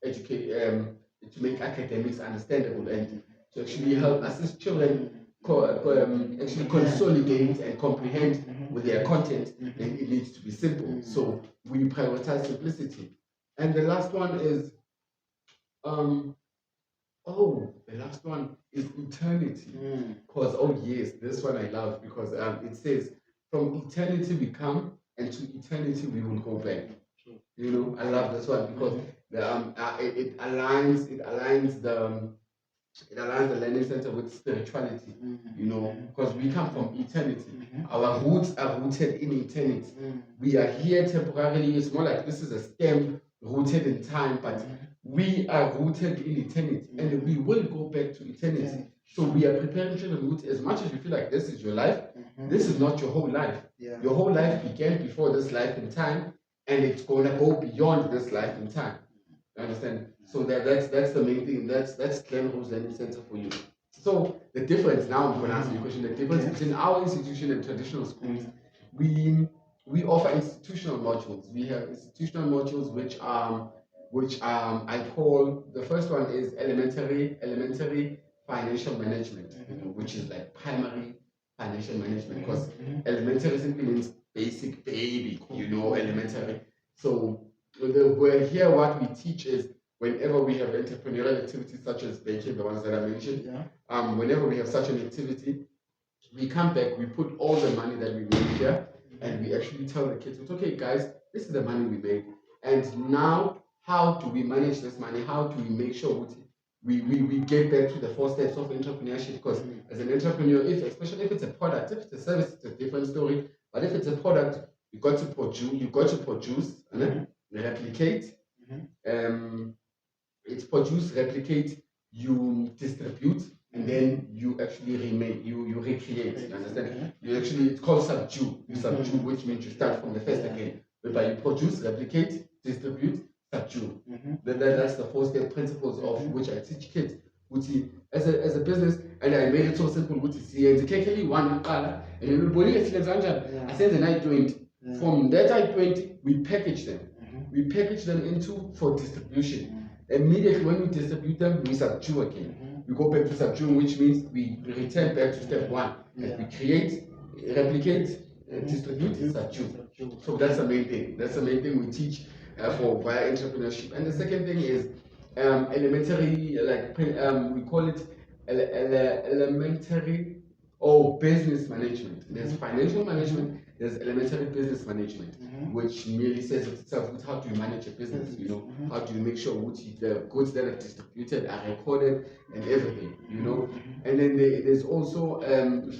academics understandable and to actually help assist children actually consolidate and comprehend with their content. And it needs to be simple. So we prioritize simplicity. And the last one is the last one is eternity. Because yes, this one I love because it says from eternity we come and to eternity we will go back. You know, I love this one because it aligns the learning center with spirituality. You know, because we come from eternity. Our roots are rooted in eternity. We are here temporarily. It's more like this is a stamp rooted in time, but we are rooted in eternity, and we will go back to eternity. So we are preparing to the root. As much as you feel like this is your life, this is not your whole life. Your whole life began before this life in time, and it's gonna go beyond this life in time. You understand? So that's the main thing. That's Glenrose Learning Center for you. So the difference, now I'm gonna answer your question. The difference between our institution and traditional schools, we offer institutional modules. We have institutional modules which I call, the first one is elementary financial management, which is like primary financial management, because elementary simply means basic baby, elementary. So we're here, what we teach is whenever we have entrepreneurial activities such as baking, the ones that I mentioned, whenever we have such an activity, we come back, we put all the money that we made here, and we actually tell the kids, okay guys, this is the money we made, and now how do we manage this money? How do we make sure we get back to the 4 steps of entrepreneurship? Because as an entrepreneur, especially if it's a product, if it's a service, it's a different story. But if it's a product, you got to produce, replicate. It's produce, replicate, you distribute, and then you actually you recreate. You understand? You actually, it's called subdue. You subdue, which means you start from the first again. Whereby you produce, replicate, distribute, subdue. That's the 4-step principles of which I teach kids. As a business, and I made it so simple. Which is one color, and then I send the I-20. From that I-20, we package them. We package them for distribution. Immediately when we distribute them, we subdue again. We go back to subduing, which means we return back to step 1. And we create, replicate, distribute, subdue. So that's the main thing. That's the main thing we teach. for via entrepreneurship. And the second thing is elementary, we call it elementary or business management. There's financial management, there's elementary business management, which merely says itself with how do you manage a business, you know, how do you make sure the goods that are distributed are recorded and everything, you know. And then there's also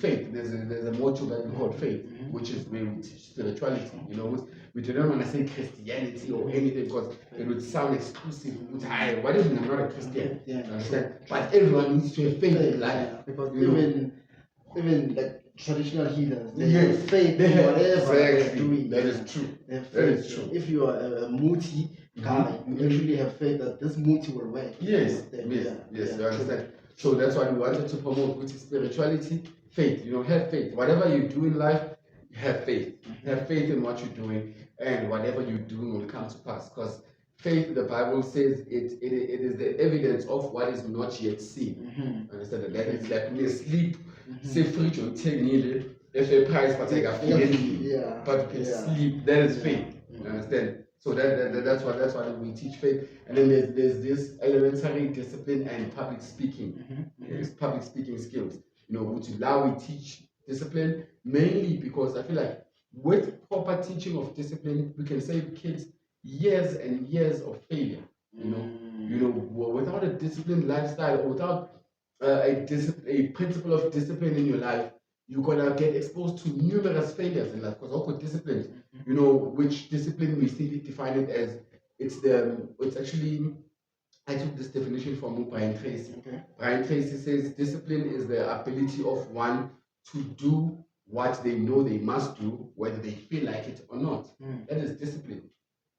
faith. There's a module that we call faith, which is where we teach spirituality, you know. We do not want to say Christianity or anything because it would sound exclusive. What if I'm not a Christian? Understand? But everyone needs to have faith in life. Because even like traditional healers, they have faith in whatever they're doing. That is true. That is true. If you are a muti guy, you actually have faith that this muti will work. Yes, you understand. So that's why we wanted to promote, which is spirituality, faith. You know, have faith. Whatever you do in life, have faith. Have faith in what you're doing, and whatever you do will come to pass. Because faith, the Bible says, it is the evidence of what is not yet seen. Understand that? That is like when you sleep, say free to take if a price, but like a feeling, but you can sleep. That is faith. Understand? So that's why we teach faith. And then there's this elementary discipline and public speaking. It's public speaking skills. You know, which now we teach discipline mainly because I feel like with proper teaching of discipline, we can save kids years and years of failure. You know, without a disciplined lifestyle or without a principle of discipline in your life, you're gonna get exposed to numerous failures in life. Because also discipline, you know, which discipline we simply define it as it's actually, I took this definition from Brian Tracy. Brian Tracy says discipline is the ability of one to do what they know they must do, whether they feel like it or not. That is discipline.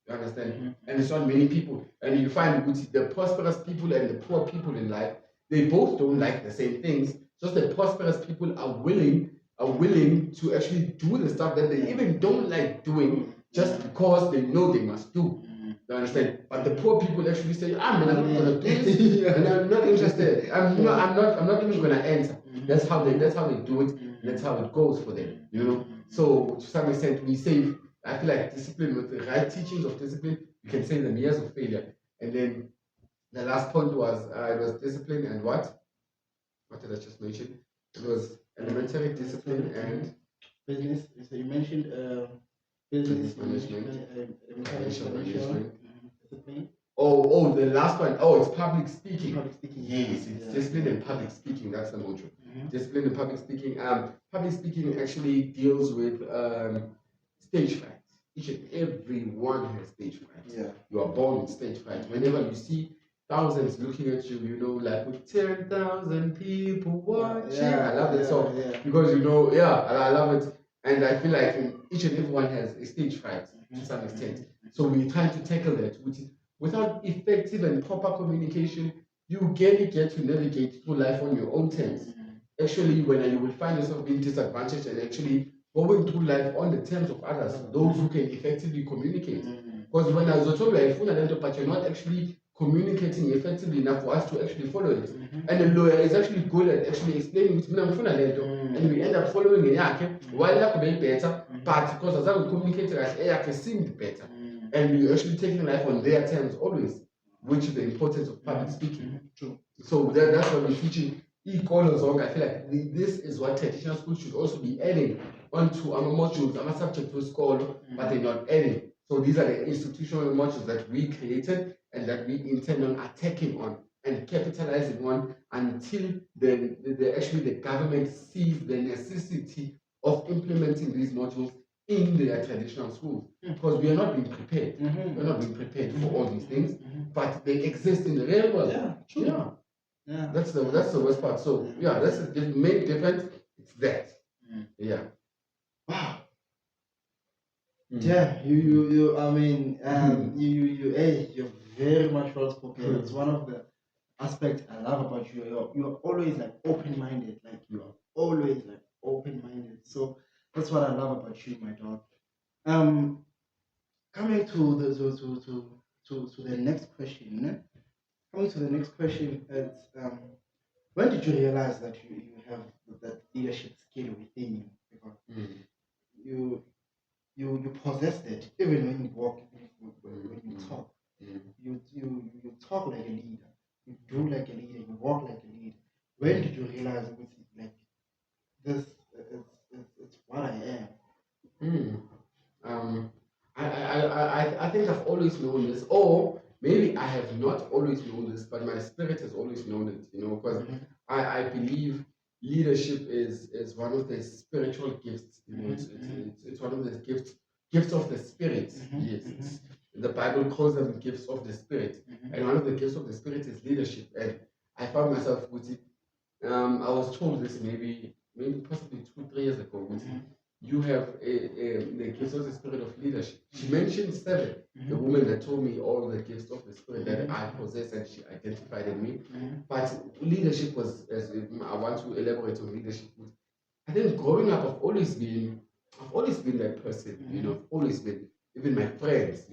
You understand? And it's not many people. And you find the prosperous people and the poor people in life, they both don't like the same things. Just the prosperous people are willing to actually do the stuff that they even don't like doing just because they know they must do. You understand? But the poor people actually say, I'm not gonna do this, and I'm not interested. I'm not even gonna enter. That's how they do it, and that's how it goes for them. You know? So to some extent we save, I feel like discipline, with the right teachings of discipline, you can save them years of failure. And then the last point was it was discipline and what? What did I just mention? It was elementary discipline and business. So you mentioned business management, financial management. Discipline. Oh, the last one. Oh, it's public speaking. Yes, it's discipline and public speaking. That's the module. Discipline and public speaking. Public speaking actually deals with stage fright. Each and every one has stage fright. You are born with stage fright. Whenever you see thousands looking at you, you know, like with 10,000 people watching. I love that song because you know, I love it, and I feel like each and everyone has a stage fright to some extent. So we're trying to tackle that, which is without effective and proper communication, you get to navigate through life on your own terms. Actually, when you will find yourself being disadvantaged and actually going through life on the terms of others, those who can effectively communicate. Because when I was told but you're not actually communicating effectively enough for us to actually follow it. And the lawyer is actually good at actually explaining it, and we end up following it. While that could be better, but because as I would communicate it seemed better. And we're actually taking life on their terms always, which is the importance of public speaking. So that's what we're teaching. I feel like this is what traditional schools should also be adding onto our modules, our subject to school, but they're not adding. So these are the institutional modules that we created and that we intend on attacking on and capitalizing on until the government sees the necessity of implementing these modules in their traditional schools. Because we are not being prepared. We're not being prepared for all these things, but they exist in the real world. That's the worst part. So that's the main difference. It's that. Wow. You I mean, you're very much well spoken. It's one of the aspects I love about you. You're always like open-minded. Like you're always like open-minded. So that's what I love about you, my dog. Coming to the next question. Coming to the next question, it's when did you realize that you have that leadership skill within you? Because you possess that. Even when you walk, when you talk, you talk like a leader. You do like a leader. You walk like a leader. When did you realize it was like this? It's what I am. I think I've always known this, or maybe I have not always known this, but my spirit has always known it, because I believe leadership is one of the spiritual gifts, it's one of the gifts of the spirit. Yes, the Bible calls them gifts of the spirit, and one of the gifts of the spirit is leadership. And I found myself with it. I was told this maybe possibly 2-3 years ago. You have the gifts of the spirit of leadership. She mentioned 7. The woman that told me all the gifts of the spirit that I possess, and she identified in me. But leadership was, as I want to elaborate on leadership. I think growing up, I've always been that person. I've always been. Even my friends,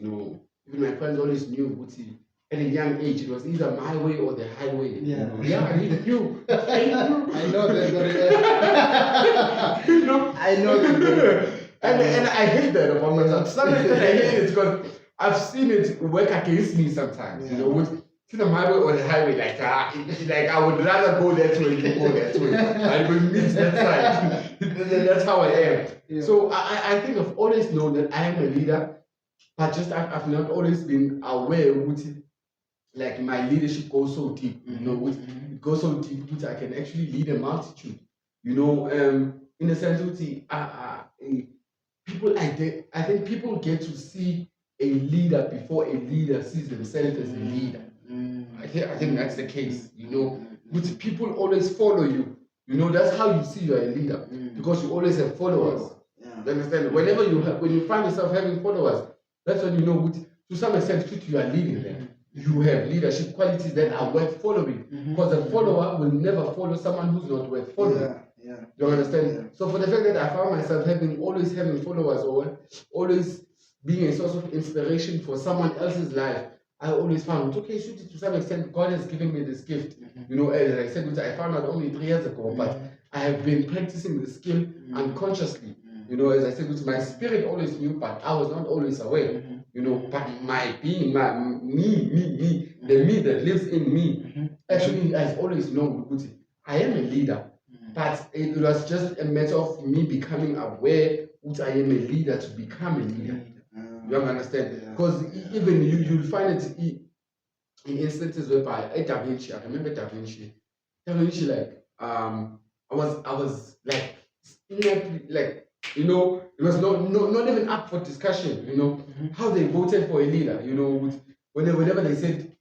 always knew Guti. At a young age, it was either my way or the highway. Yeah, I need you. I know that. I know that. And I hate that about myself. Sometimes I hate it because I've seen it work against me sometimes. With either my way or the highway. Like I would rather go that way than go that way. I will meet that side. That's how I am. Yeah. So I think I've always known that I am a leader, but just I've not always been aware with it. Like my leadership goes so deep, it goes so deep that I can actually lead a multitude. In the sense of people, I think people get to see a leader before a leader sees themselves as a leader. I think that's the case. But people always follow you. That's how you see you're a leader, because you always have followers. You understand? When you find yourself having followers, that's when to some extent you are leading them. You have leadership qualities that are worth following, because a follower will never follow someone who's not worth following. You understand? Yeah. So for the fact that I found myself always having followers, or always being a source of inspiration for someone else's life, I always found, okay, to some extent, God has given me this gift. As I said, which I found out only 3 years ago, but I have been practicing the skill unconsciously. As I said, which my spirit always knew, but I was not always aware. But my being, the me that lives in me, actually has always known, I am a leader. But it was just a matter of me becoming aware that I am a leader to become a leader. You understand? Because even you'll find it in instances whereby Da Vinci, I remember Da Vinci, like, I was like, it was not even up for discussion, how they voted for a leader, whenever they said,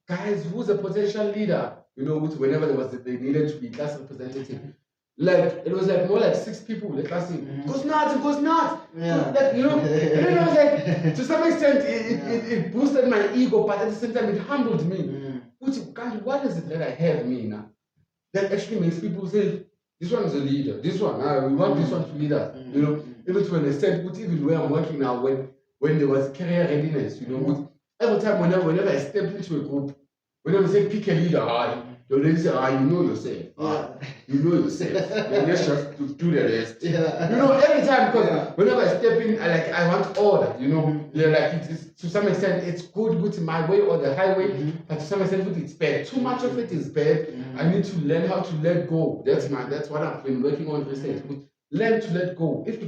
guys, who's a potential leader? Whenever they needed to be class representative, like it was like more like 6 people in the class saying, Nkosinathi. And then I was like, to some extent, it boosted my ego, but at the same time, it humbled me. What is it that I have me now that actually makes people say, this one is a leader, this one, we want this one to lead us, even to an extent, even where I'm working now, when there was career readiness, every time whenever I step into a group, whenever they say pick a leader, the lady say, you know yourself. You know yourself. Let's just do the rest. Every time, because whenever I step in, I want order, like it's to some extent it's good with my way or the highway, but to some extent it's bad. Too much of it is bad. I need to learn how to let go. That's what I've been working on recently. Learn to let go. If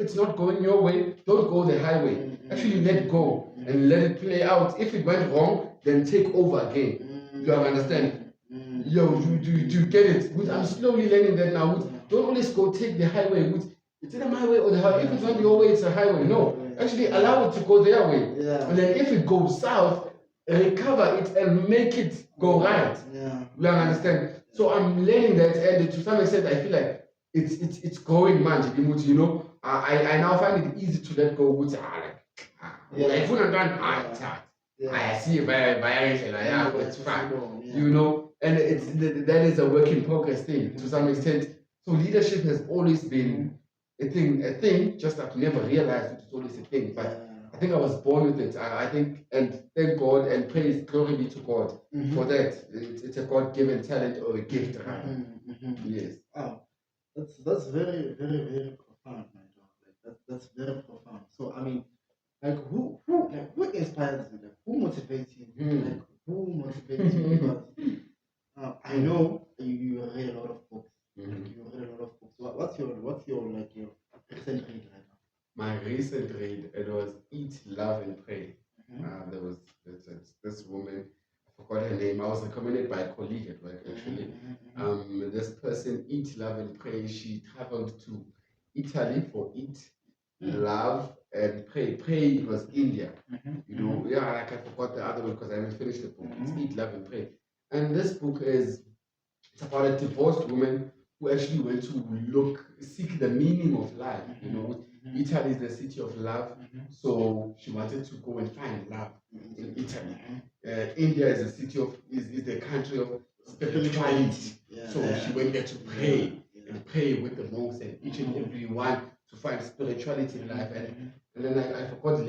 it's not going your way, don't go the highway. Actually let go and let it play out. If it went wrong, then take over again. You understand? Yo, you get it? I'm slowly learning that now. Don't always go take the highway. It's either my way or the highway. If it's not your way, it's a highway. No. Actually allow it to go their way. And then if it goes south, recover it and make it go right. You understand? So I'm learning that, and to some extent I feel like it's growing much. I now find it easy to let go. I see it's fine. And that is a work in progress thing to some extent. So leadership has always been a thing. Just I've never realized it's always a thing. But I think I was born with it. I think, and thank God and praise, glory be to God for that. It's a God-given talent or a gift. Yes. Oh, that's very, very, very profound, my dog. That's very profound. So I mean, like who inspires you? Like who motivates you? Like who motivates you? Because I know you read a lot of books. Like you read a lot of books. What's your like your recent read right now? My recent read, it was Eat, Love, and Pray. There was this woman, I forgot her name. I was recommended by a colleague at work actually. This person, Eat, Love, and Pray. She traveled to Italy for Eat, Love, and Pray. Pray was India. You know, yeah, like I forgot the other one because I haven't finished the book. It's Eat, Love, and Pray. And this book it's about a divorced woman who actually went to seek the meaning of life. You know, Italy is the city of love, so she wanted to go and find love in Italy. India is the country of spirituality, so she went there to pray and pray with the monks and each and every one to find spirituality in life. And then I forgot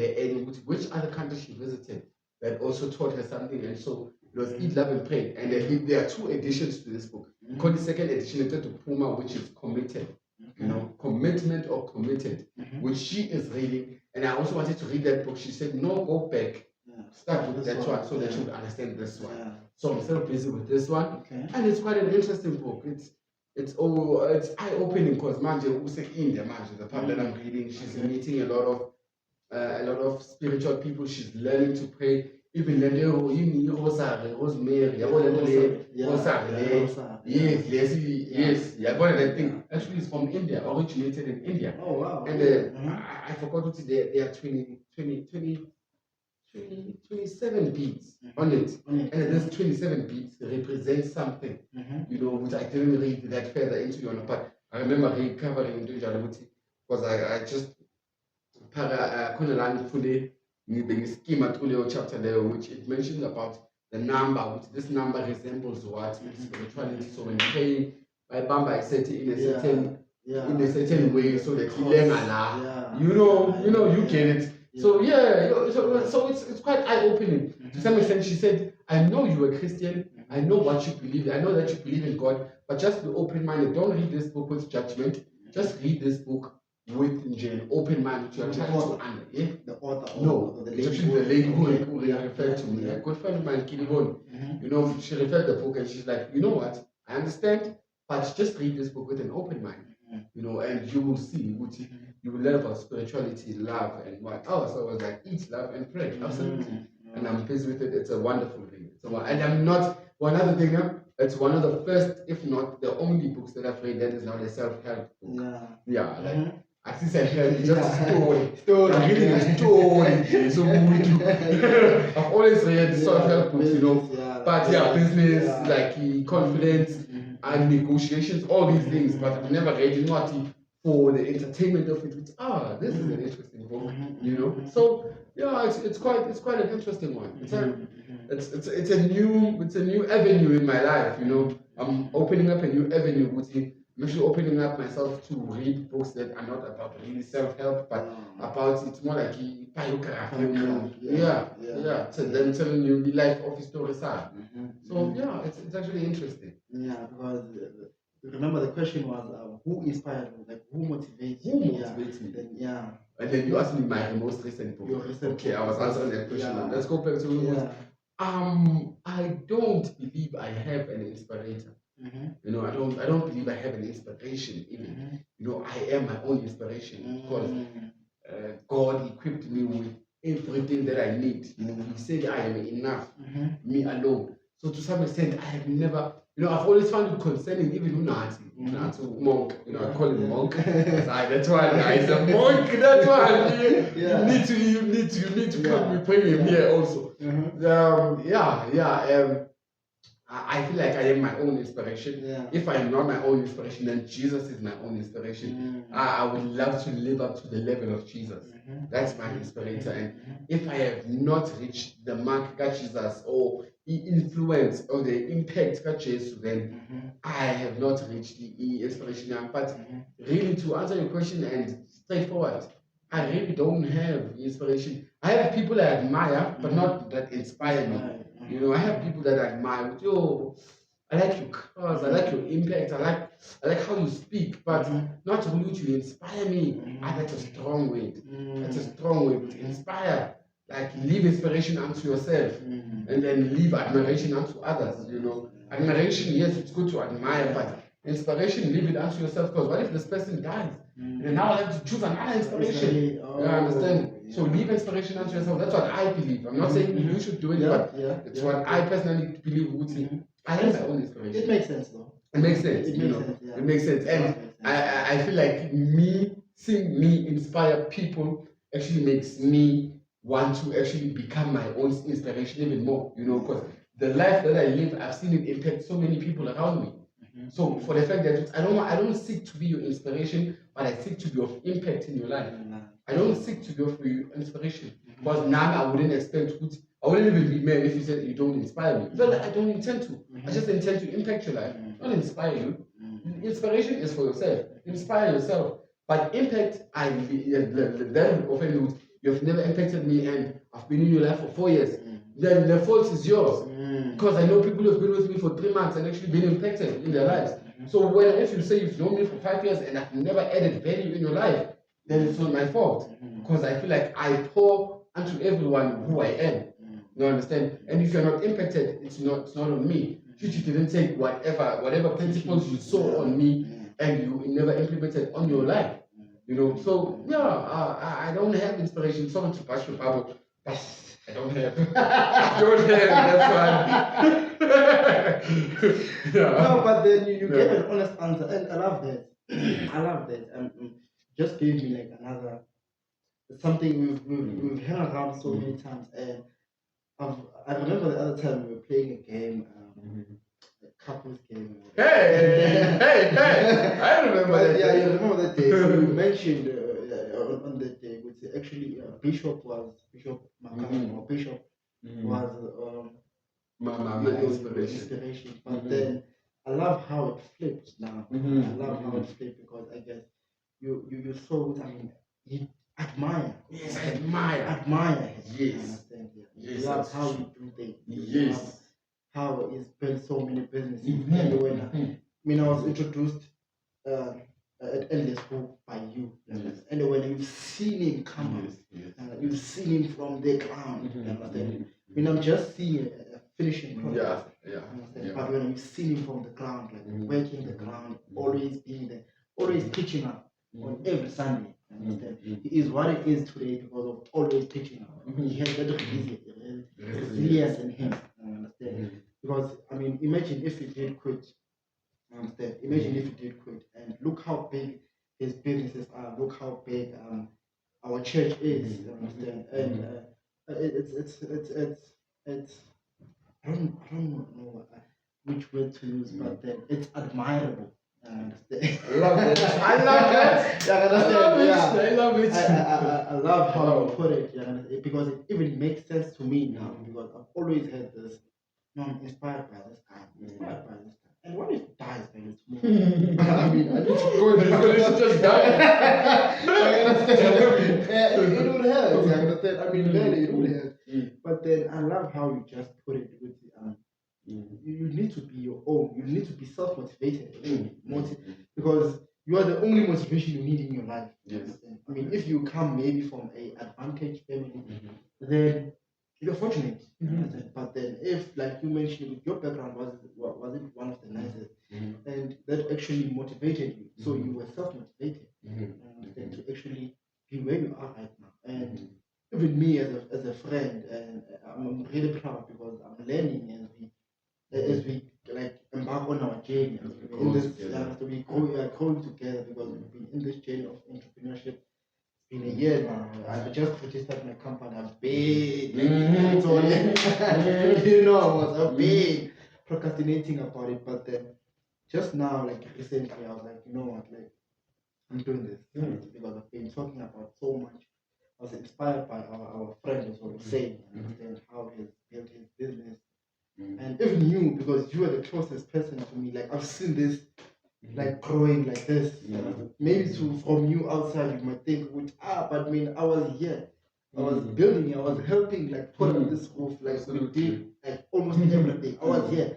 which other country she visited that also taught her something. And so it was Eat, Love, and Pray. And there are two editions to this book. Called the second edition, to Puma, which is committed. You know, commitment or committed, which she is reading. And I also wanted to read that book. She said, no, go back. Start with that one so that you understand this one. So I'm still busy with this one. And it's quite an interesting book. It's eye-opening because India, the part that I'm reading, she's meeting a lot of spiritual people. She's learning to pray. Even Rosemary, yes. That thing actually is from India, originated in India. Oh wow! And I forgot what there are 27 beads on it, and those 27 beads represent something, you know, which I didn't read that further into your but I remember recovering because I just schema through chapter there, which it mentions about the number, which this number resembles what spirituality. So when praying, by Bamba is set in a certain way, so that you get it. So so it's quite eye-opening. To some extent, she said, "I know you're a Christian. I know what you believe. I know that you believe in God, but just be open-minded. Don't read this book with judgment. Just read this book with an open mind. You are trying to the author. No, it's actually the lady who referred to me. A good friend of mine, Kilibon. You know, she referred the book and she's like, you know what? I understand, but just read this book with an open mind. You know, and you will see, you will learn about spirituality, love, and what. Oh, so I was like, Eat, Love, and Pray. Absolutely. And I'm pleased with it. It's a wonderful thing. And I'm not, one other thing, it's one of the first, if not the only books that I've read that is not a self-help book. Like, I see it's just a story. I'm reading a story. So I've always read self-help books, you know, but business, like confidence and negotiations, all these things, but I've never read for the entertainment of it. Which, this is an interesting book, you know. So it's quite an interesting one. It's a new avenue in my life, you know. I'm opening up a new avenue, I'm actually opening up myself to read books that are not about really self-help, but about it's more like biography. So then telling you the life of stories are. So it's actually interesting. Yeah, because remember the question was who inspired you, like who motivates you? Who motivates me? Then, and then you asked me my most recent book. I was answering that question. Let's go back to I don't believe I have an inspirator. You know, I don't believe I have an inspiration even. You know, I am my own inspiration because God equipped me with everything that I need. You know, He said I am enough, me alone. So to some extent, I have never, you know, I've always found it concerning even Unati, monk. You know, I call him monk. That's why he's a monk. That's why you need to come bring him here also. I feel like I am my own inspiration. If I am not my own inspiration, then Jesus is my own inspiration. I would love to live up to the level of Jesus. That's my inspirator. And if I have not reached the mark of Jesus or the influence or the impact of Jesus, then I have not reached the inspiration. But really, to answer your question and straightforward, I really don't have inspiration. I have people I admire, but not that inspire me. You know, I have people that I admire. I like your cars, I like your impact, I like how you speak, but not only to inspire me. That's a strong word. That's a strong word. To inspire, like leave inspiration unto yourself, and then leave admiration unto others. Admiration, yes, it's good to admire, but inspiration, leave it unto yourself. Because what if this person dies? And now I have to choose another inspiration. You understand? So leave inspiration unto yourself. That's what I believe. I'm not saying you should do it, but it's what I personally believe. I have my own inspiration. It makes sense, though. It makes sense. It makes sense. And I feel like seeing me inspire people actually makes me want to actually become my own inspiration even more. Because the life that I live, I've seen it impact so many people around me. So for the fact that I don't seek to be your inspiration, but I seek to be of impact in your life. I don't seek to be of your inspiration, because now I wouldn't expect I wouldn't even be mad if you said you don't inspire me. But I don't intend to. I just intend to impact your life, not inspire you. Inspiration is for yourself. Inspire yourself. But impact, that often you've never impacted me and I've been in your life for 4 years. Then the fault is yours. Because I know people who have been with me for 3 months and actually been impacted in their lives. So if you say you've known me for 5 years and I've never added value in your life, then it's not my fault. Because I feel like I pour unto everyone who I am. You understand? And if you're not impacted, it's not on me. You didn't take whatever principles you saw on me and you never implemented on your life. So I don't have inspiration. Sorry to bash your bubble, but I don't have. I don't have. That's why. No, but then you gave an honest answer, and I love that. I love that. Just gave me like another something we've hung around so many times, and I remember the other time we were playing a game, a couples game. Hey! I remember that. Yeah, you remember that day. So you mentioned on that day, which actually Bishop Makano, or Bishop was my inspiration. But then I love how it flipped now. I love how it flipped, because I guess you saw it. I mean, you admire. Yes, I admire. Admire. Yes. You love how you do things. Yes. How he's built so many businesses. And when I was introduced at Endless Hope by you, and when you've seen him come up, you've seen him from the ground. When I'm just seeing a finishing product. But when you've seen him from the ground, like working the ground, always being there, always pitching up on every Sunday. He is what he is today because of always pitching up. He has that resilience in him. Because I mean, imagine if he did quit. Imagine if he did quit, and look how big his businesses are. Look how big our church is. And it's I don't know which word to use, but then it's admirable. I love it. I love it. I love it. I love how you put it, because it even makes sense to me now, because I've always had this. No, I'm inspired by this guy. And what if it dies by tomorrow? I mean, I need to go and just die. It would hurt. I mean, really, it would hurt. But then I love how you just put it with you need to be your own. You need to be self-motivated. Because you are the only motivation you need in your life. I mean, if you come maybe from an advantaged family, then you're fortunate. But then if, like you mentioned, with your background wasn't one of the nicest, and that actually motivated you. So you were self-motivated to actually be where you are right now. And even me as a friend, and I'm really proud, because I'm learning as we like embark on our journey. We growing together, because we've been in this journey of entrepreneurship. In a year now, I just registered my company. I've been, I was been procrastinating about it. But then, just now, like recently, I was like, you know what, like I'm doing this because I've been talking about so much. I was inspired by our friend as well, saying, understand how he's built his business, and even you, because you are the closest person to me. Like I've seen this. Like growing like this, maybe from you outside you might think, but I mean, I was here, I was building, I was helping, like put up this roof, like we did, like almost everything. I was here,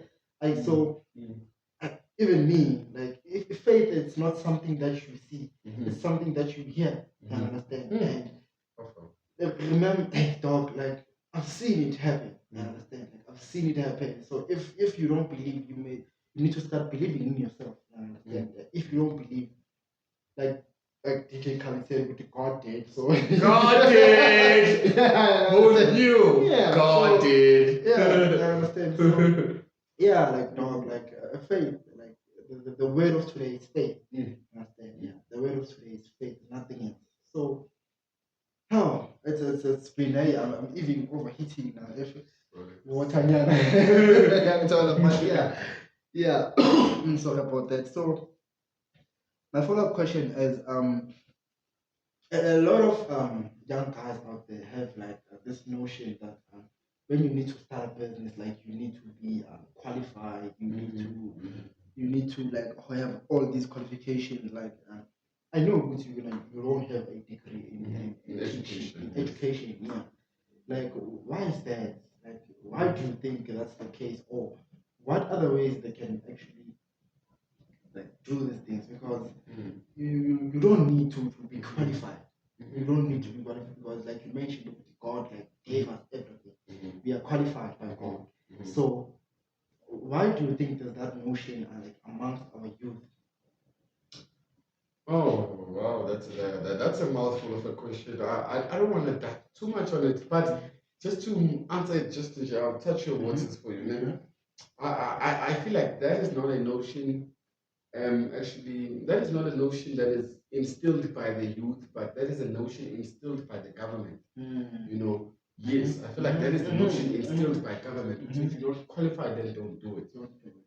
So even me, like if faith is not something that you see, it's something that you hear. You understand? And remember, dog, like I've seen it happen. You understand? Like I've seen it happen. So if you don't believe, you need to start believing in yourself. You understand? If you don't believe, like DJ Khaled said, with the God did. So God did. Who knew? Yeah, God so, did. Yeah, I understand. So yeah, like dog, like faith, like the word of today is faith. Understand? Yeah, the word of today is faith, nothing else. So it's been I'm even overheating now. Water, yeah. I'm sorry about that. So my follow-up question is a lot of young guys out there have like this notion that when you need to start a business, like you need to be qualified, you need to like have all these qualifications. Like I know with you, like you don't have a degree in education. Yeah. Like why is that? Like why do you think that's the case? Or what other ways they can actually like do these things? Because you don't need to be qualified. You don't need to be qualified because, like you mentioned, God like gave us everything. We are qualified by God. So why do you think there's that notion like amongst our youth? Oh wow, that's a mouthful of a question. I don't want to dive too much on it, but just to answer it, I'll touch your waters for you. Man. I feel like that is not a notion. Actually, that is not a notion that is instilled by the youth, but that is a notion instilled by the government. You know, yes, I feel like that is the notion instilled by government. So if you're not qualified, then don't do it.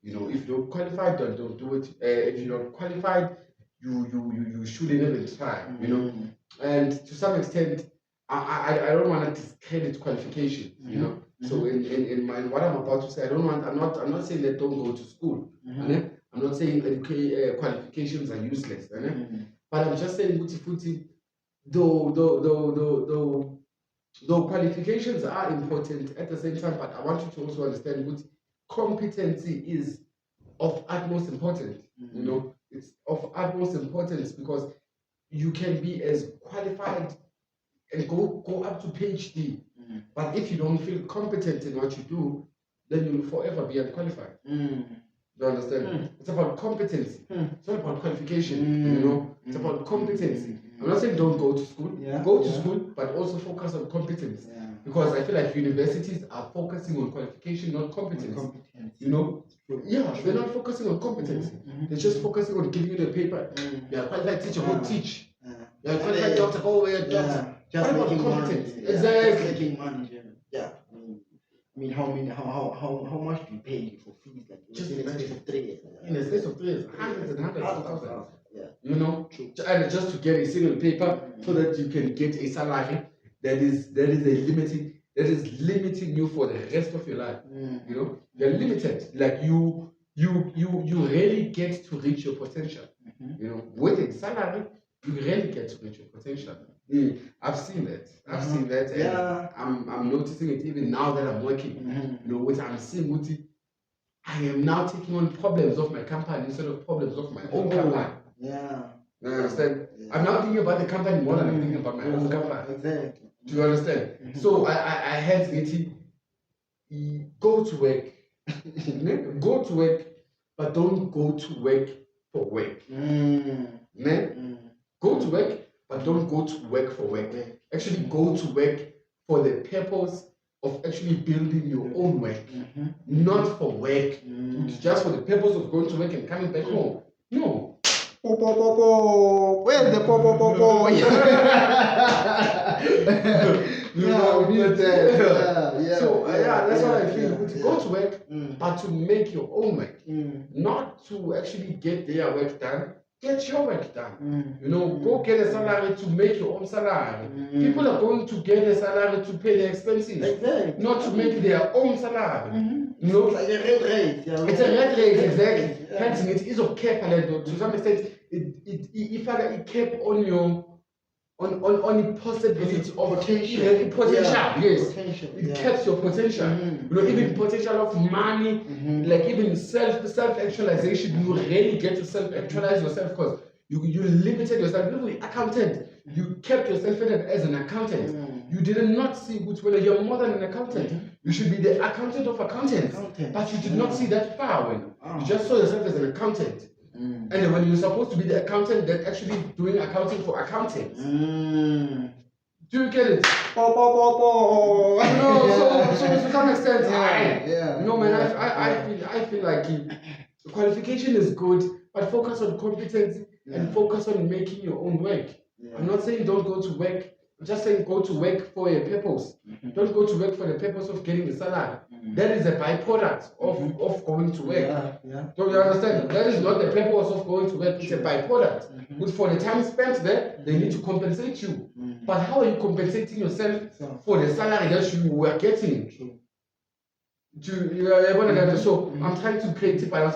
You know, if you're qualified, then don't do it. If you're not qualified, you shouldn't even try. You know, and to some extent, I don't want to discredit qualifications. You know, so in what I'm about to say, I'm not saying that don't go to school. I'm not saying qualifications are useless, but I'm just saying, though qualifications are important at the same time, but I want you to also understand that competency is of utmost importance. You know, it's of utmost importance because you can be as qualified and go up to PhD, but if you don't feel competent in what you do, then you'll forever be unqualified. You understand? It's about competency. It's not about qualification. You know, it's about competency. I'm not saying don't go to school. Go to school, but also focus on competence. Because I feel like universities are focusing on qualification, not competence. You know? Yeah, they're not focusing on competency. They're just focusing on giving you the paper. You're a qualified teacher, go teach. You're a qualified doctor, go away a doctor. Just what about making competence? money. Exactly. Just making money. Yeah. I mean, how much do you pay for fees? Like just in the space of 3 years. In the space of 3 years, hundreds and hundreds of thousands. Yeah. You know, and just to get a single paper so that you can get a salary that is limiting you for the rest of your life. You know, you're limited. Like you really get to reach your potential. You know, with a salary, you really get to reach your potential. I've seen that. I've seen that, and I'm noticing it even now that I'm working. You know, what I'm seeing, I am now taking on problems of my company instead of problems of my own company. Yeah. You understand? I'm now thinking about the company more than I'm thinking about my own company. Exactly. Do you understand? So I had it. Go to work. Go to work, but don't go to work for work. Go to work, but don't go to work for work. Actually, go to work for the purpose of actually building your own work, not for work, just for the purpose of going to work and coming back home. No. Where's the po? Yeah, we need that. Yeah. So that's what I feel. Go to work, but to make your own work, not to actually get their work done. Get your work done. You know, go get a salary to make your own salary. People are going to get a salary to pay their expenses, not to make their own salary. You know, it's like a red rate. It's a red rate, exactly. Hence, it is of care, to some extent. It kept on your on the possibility of Potential. yes. Potential. It keeps your potential. Even potential of money, like even self-actualization. You really get to self-actualize yourself because you limited yourself. Even the accountant, you kept yourself as an accountant. You did not see which way you're more than an accountant. You should be the accountant of accountants. But you did not see that far when you just saw yourself as an accountant. And then when you're supposed to be the accountant that actually doing accounting for accountants. Do you get it? No, so to some extent, I feel like qualification is good, but focus on competency and focus on making your own work. I'm not saying don't go to work. I'm just saying go to work for a purpose. Don't go to work for the purpose of getting a salary. That is a byproduct of going to work. Don't you understand? That is not the purpose of going to work. It's a byproduct. Which for the time spent there, they need to compensate you. But how are you compensating yourself for the salary that you were getting? So I'm trying to create a balance.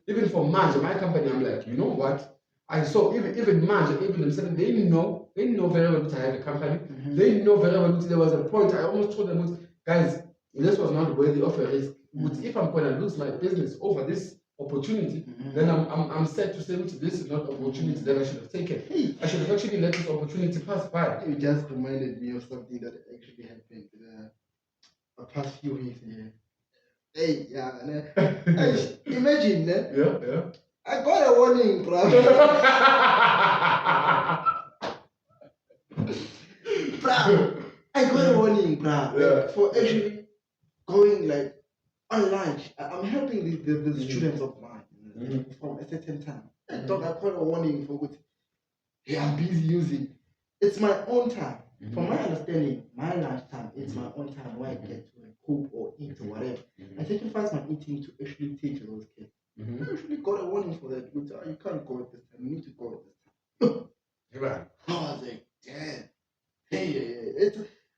Even for Manje, my company, I'm like, you know what? I saw even Manje, even themselves, they know very well that I have a company. They know very well that there was a point I almost told them, guys, this was not worthy of a risk. But if I'm gonna lose my business over this opportunity, then I'm sad to say this is not an opportunity that I should have taken. I should have actually let this opportunity pass by. You just reminded me of something that actually happened the past few weeks. Hey, imagine, I got a warning, bro. I got a warning, bro, for actually going like on lunch. I'm helping the students of mine from a certain time. I got a warning for what I'm busy using. It's my own time. From my understanding, my lunch time, it's my own time where I get to cook or eat or whatever. I sacrifice my eating to actually teach those kids. I actually got a warning for that. You can't go at this time. You need to go at this time. I was like, damn.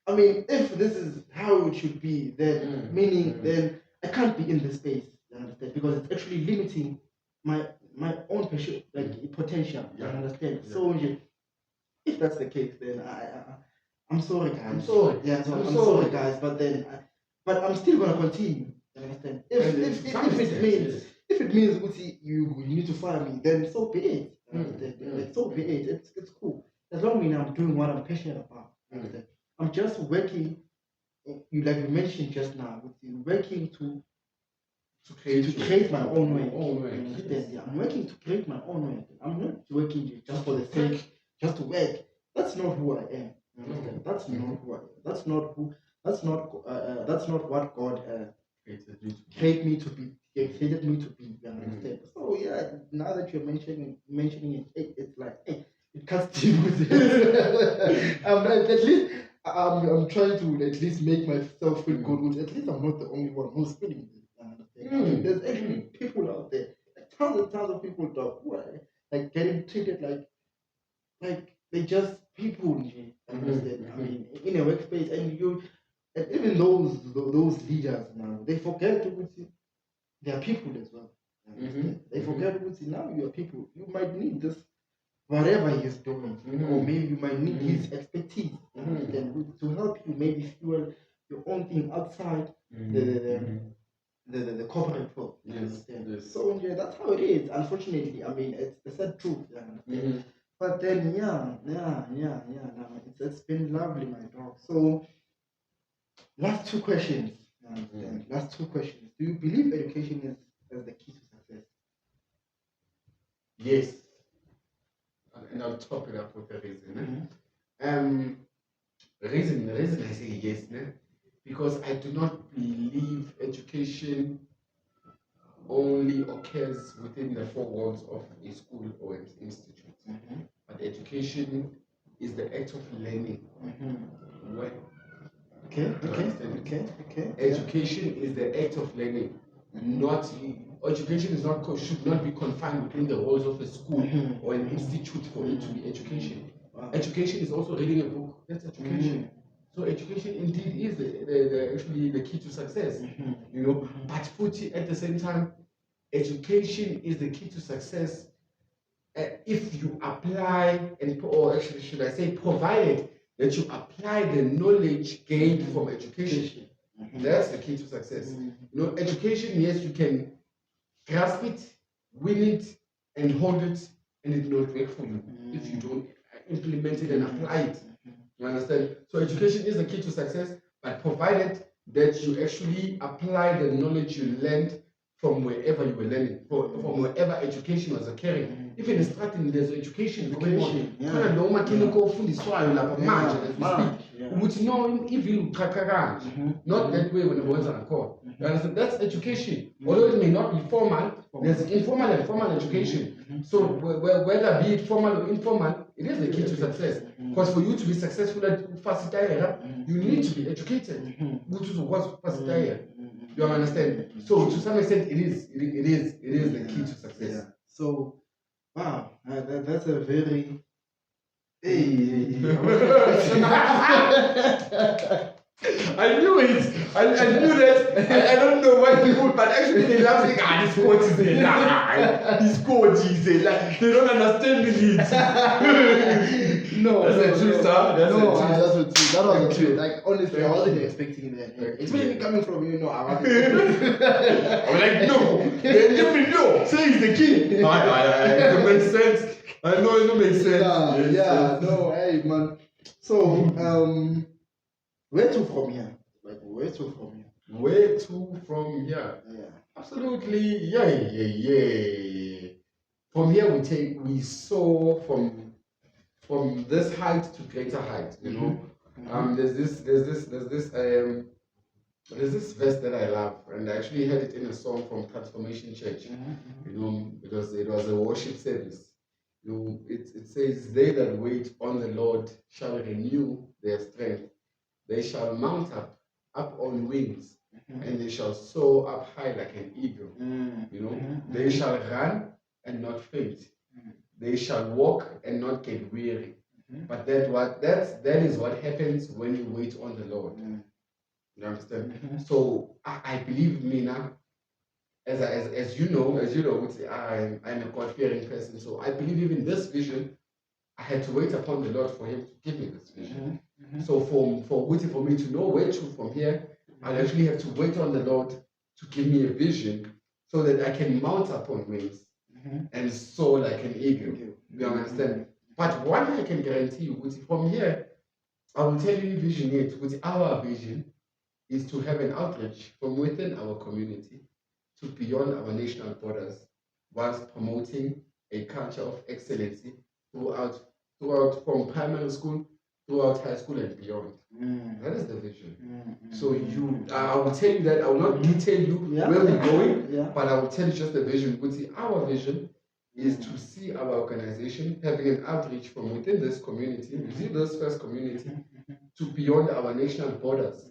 I mean, if this is how it should be, then meaning then I can't be in this space. You understand? Because it's actually limiting my own potential. You understand? So if that's the case, then I'm sorry, guys. I'm sorry, guys. But I'm still gonna continue. You understand? If it means you need to fire me, then so be it. Like, so be it. It's cool. As long as I'm doing what I'm passionate about. I'm just working. You mentioned just now, working to create my own way. I'm working to create my own way. I'm not working just for the sake, just to work. That's not who I am. That's not who I am. That's not what God created me to be. Created me to be. You understand? So now that you're mentioning it, it's like, hey, it cuts deep with it. At least I'm trying to at least make myself feel good. At least I'm not the only one who's feeling it. There's actually people out there, like tons and tons of people who are like getting treated like they just people. Understand? I mean, in a workspace, and even those leaders now, they forget to see they are people as well. They forget to see now you are people. You might need this whatever he's doing, or maybe you might need his expertise to help you maybe fuel your own thing outside the corporate world. Yes. So that's how it is. Unfortunately, I mean it's the sad truth. But then it's been lovely, my dog. So last two questions. Do you believe education is the key to success? Yes. And I'll top it up with a reason. The reason I say yes, because I do not believe education only occurs within the four walls of a school or an institute. But education is the act of learning. Okay. Education is the act of learning. Education should not be confined within the walls of a school or an institute for it to be education. Education is also reading a book. That's education. So education indeed is actually the key to success. But at the same time, education is the key to success if you apply, or actually should I say, provided that you apply the knowledge gained from education. That's the key to success. You know, education, yes, you can grasp it, win it, and hold it, and it will not work for you if you don't implement it and apply it. You understand? So education is the key to success, but provided that you actually apply the knowledge you learned from wherever you were learning, from wherever education was occurring. Even starting, there's education going on. Not that way when the words are called. You understand? That's education. Although it may not be formal, there's informal and formal education. So whether be it formal or informal, it is the key to success. Because for you to be successful at Fasitaya, you need to be educated. You understand? So to some extent, it is the key to success. Yeah. So, wow, that's a very I knew it. I knew that. I don't know why people, but actually they laugh like, this quote is a lie. This quote is a lie. They don't understand it. No, that's the truth, sir. That's the truth. That was the truth. Like, honestly, I wasn't expecting that. Especially coming from you, I wasn't. I'm like, no. They me know. Say he's the king. It makes sense. I know it makes sense. No, hey, man. So, where to from here? Like, where to from here? Where to from here? Yeah. Absolutely. Yeah. From here we soar from this height to greater height, you know. There's this verse that I love, and I actually heard it in a song from Transformation Church, you know, because it was a worship service. You know, it says, "They that wait on the Lord shall renew their strength. They shall mount up on wings, and they shall soar up high like an eagle." You know, they shall run and not faint. They shall walk and not get weary. But that is what happens when you wait on the Lord. You understand? So I believe me now, as you know, I'm a God-fearing person. So I believe even this vision, I had to wait upon the Lord for Him to give me this vision. So for me to know where to from here, I actually have to wait on the Lord to give me a vision so that I can mount upon wings and soar like an eagle. You understand? But one I can guarantee you, from here, I will tell you vision yet. Our vision is to have an outreach from within our community to beyond our national borders, whilst promoting a culture of excellency throughout from primary school, throughout high school and beyond. That is the vision. So I will tell you that. I will not detail you where we're going, but I will tell you just the vision. Our vision is to see our organization having an outreach from within this community, within this first community, to beyond our national borders.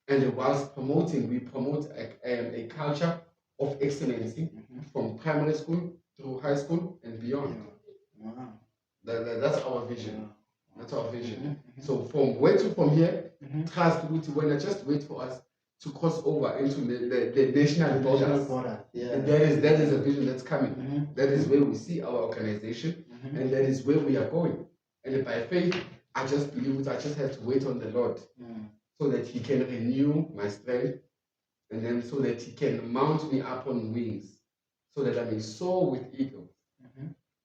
And whilst promoting, we promote a culture of excellency from primary school to high school and beyond. That's our vision. That's our vision. So from here, trust when I just wait for us to cross over into the national borders. And that is a vision that's coming. That is where we see our organization, and that is where we are going. And by faith, I just believe I just have to wait on the Lord so that He can renew my strength, and then so that He can mount me up on wings, so that I may soar with eagles.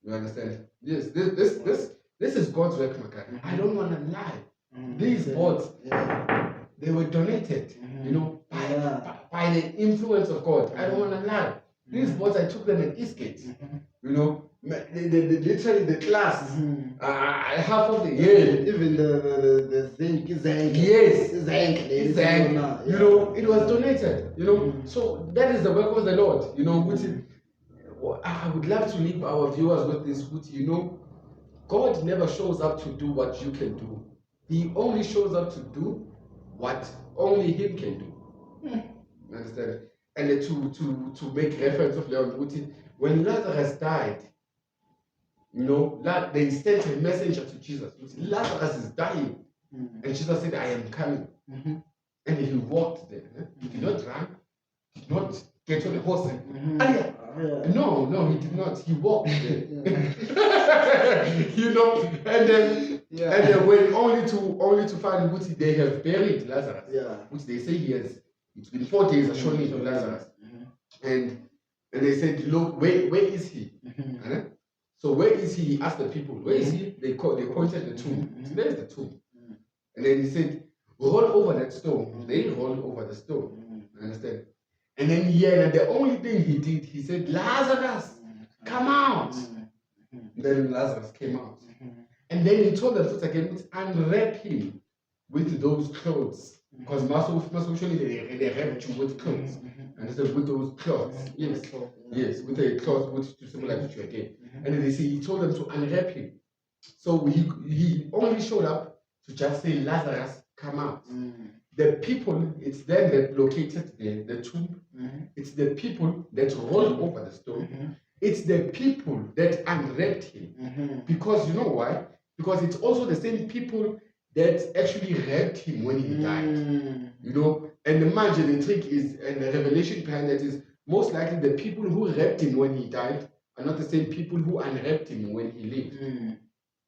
You understand? Yes, this is God's work, Makari. I don't want to lie. These boards, they were donated, you know, by the influence of God. I don't want to lie. These boards, I took them at Eastgate, you know. Literally the class, half of the year. Even the zinc. Yes, zinc. You know, it was donated. You know, so that is the work of the Lord. You know, I would love to leave our viewers with this. You know, God never shows up to do what you can do. He only shows up to do what only Him can do. You understand? And to make reference of Leon Guti, when Lazarus died, you know, they sent a messenger to Jesus. Lazarus is dying. And Jesus said, I am coming. And he walked there. He did not run, did not get on the horse. No, he did not. He walked there. You know, and then when only to find which they have buried Lazarus. Which they say it's been 4 days showing to Lazarus. And they said, look, where is he? So where is he? He asked the people, where is he? They pointed the tomb. So there's the tomb. And then he said, roll over that stone. They rolled over the stone. Understand? And then the only thing he did, he said, Lazarus, come out. Then Lazarus came out. And then he told them again, unwrap him with those clothes. Because usually they wrap you with clothes. And he said, with those clothes. Yes, with a cloth which to symbolize you again. And then he told them to unwrap him. So he only showed up to just say, Lazarus, come out. The people, it's them that located the tomb. It's the people that rolled over the stone. It's the people that unwrapped him. Because you know why? Because it's also the same people that actually wrapped him when he died. You know, and the magic, the trick is, and the revelation behind that is, most likely the people who wrapped him when he died are not the same people who unwrapped him when he lived.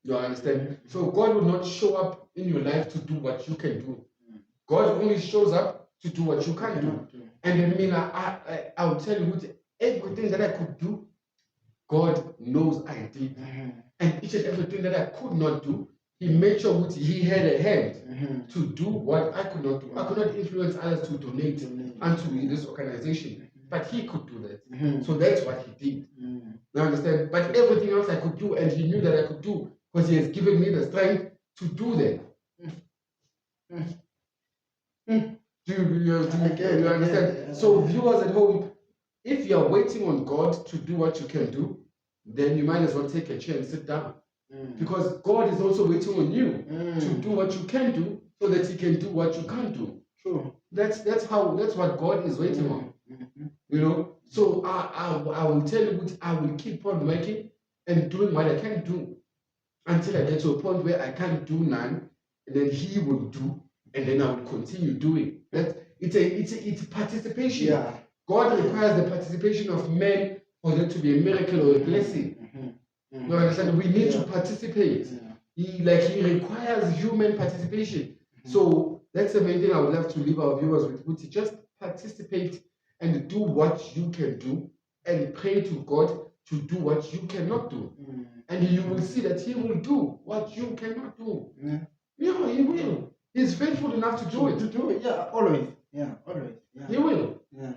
You understand? So God will not show up in your life to do what you can do. God only shows up to do what you can do. And I mean, I will tell you, everything that I could do, God knows I did. And each and everything that I could not do, He made sure He had a hand to do what I could not do. I could not influence others to donate unto this organization, but He could do that. So that's what He did. You understand? But everything else I could do, and He knew that I could do, because He has given me the strength to do that. Do you understand? So viewers at home, if you are waiting on God to do what you can do, then you might as well take a chair and sit down. Because God is also waiting on you to do what you can do, so that He can do what you can't do. Sure. That's what God is waiting on. You know. So I will tell you what, I will keep on working and doing what I can do until I get to a point where I can't do none, and then He will do, and then I will continue doing. That it's participation. Yeah. God requires the participation of men for there to be a miracle or a blessing. You understand? We need to participate. He requires human participation. So that's the main thing I would love to leave our viewers with. To just participate and do what you can do, and pray to God to do what you cannot do. And you will see that He will do what you cannot do. Yeah, He will. He's faithful enough to do it. Yeah, always. Yeah, always. Yeah. He will. Yeah.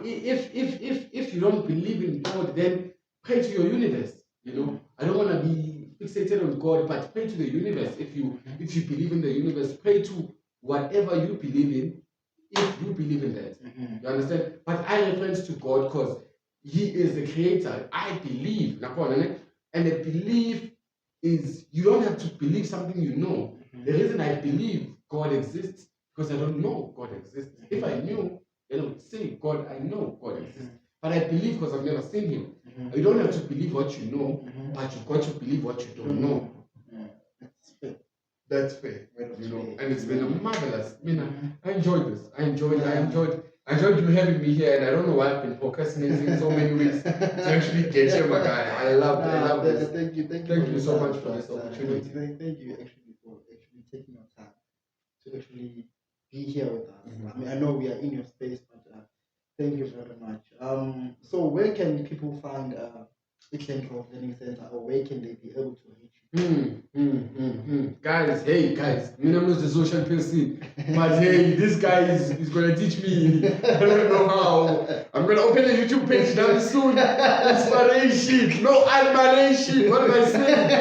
If you don't believe in God, then pray to your universe. You know, I don't want to be fixated on God, but pray to the universe. If you believe in the universe, pray to whatever you believe in, if you believe in that. You understand? But I reference to God because He is the creator. I believe. And the belief is, you don't have to believe something you know. The reason I believe God exists, because I don't know God exists. If I knew, then I would say, God, I know God exists. But I believe because I've never seen Him. You don't have to believe what you know, but you've got to believe what you don't know. That's fair. You know, and it's been a marvelous. I mean, I enjoyed this. I enjoyed you having me here, and I don't know why I've been procrastinating so many weeks to actually get here, my guy. I love this. Thank you so much for this opportunity. Thank you actually for actually taking your time to actually be here with us. I mean, I know we are in your space, but thank you very much. So where can people find Glenrose Learning Center, or where can they be able to reach you? Guys, I'm not the social person, but hey, this guy is gonna teach me. I don't know how. I'm gonna open a YouTube page down soon. Inspiration, no admiration. What am I saying?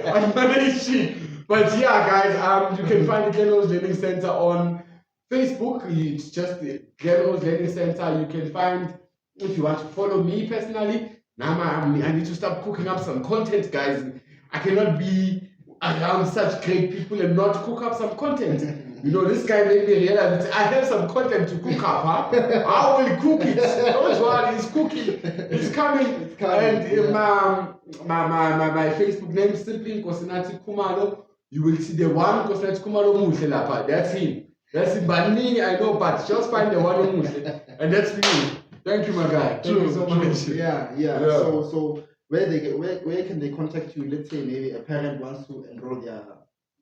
Admiration. But yeah, guys, you can find the Glenrose Learning Center on Facebook. It's just the Glenrose Learning Center. You can find, if you want to follow me personally, now I need to start cooking up some content, guys. I cannot be around such great people and not cook up some content. You know, this guy made me realize that I have some content to cook up. I will cook it. Don't worry, it's cooking. It's coming. And my Facebook name is simply Nkosinathi Khumalo. You will see the one Nkosinathi Khumalo Muhle lapha. That's him. That's him. But me, I know, but just find the one Muhle. And that's me. Thank you, my guy. Thank you so much. Yeah. So where can they contact you? Let's say maybe a parent wants to enroll their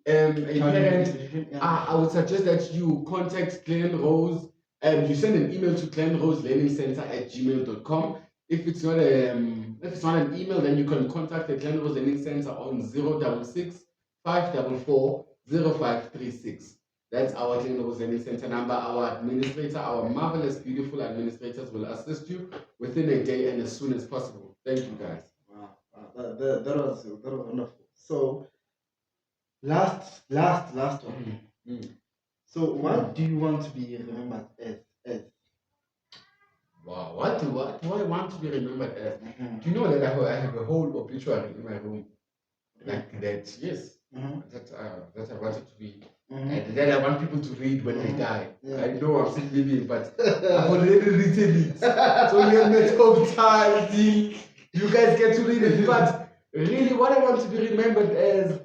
A child in parent, institution. I would suggest that you contact Glenrose. You send an email to glenroselearningcenter@gmail.com. If it's not an email, then you can contact the Glenrose Learning Center on 066 544 0536. That's our Glenrose Learning Center number. Our administrator, our marvelous, beautiful administrators will assist you within a day and as soon as possible. Thank you, guys. Wow. That was wonderful. So last one. So what do you want to be remembered as? Wow, what do I want to be remembered as? Do you know that I have a whole obituary in my room? Like that, yes. That I wanted to be. And that I want people to read when they die. I know I'm still living, but I've already written it. So you have met of time, you guys get to read it. But really, what I want to be remembered as,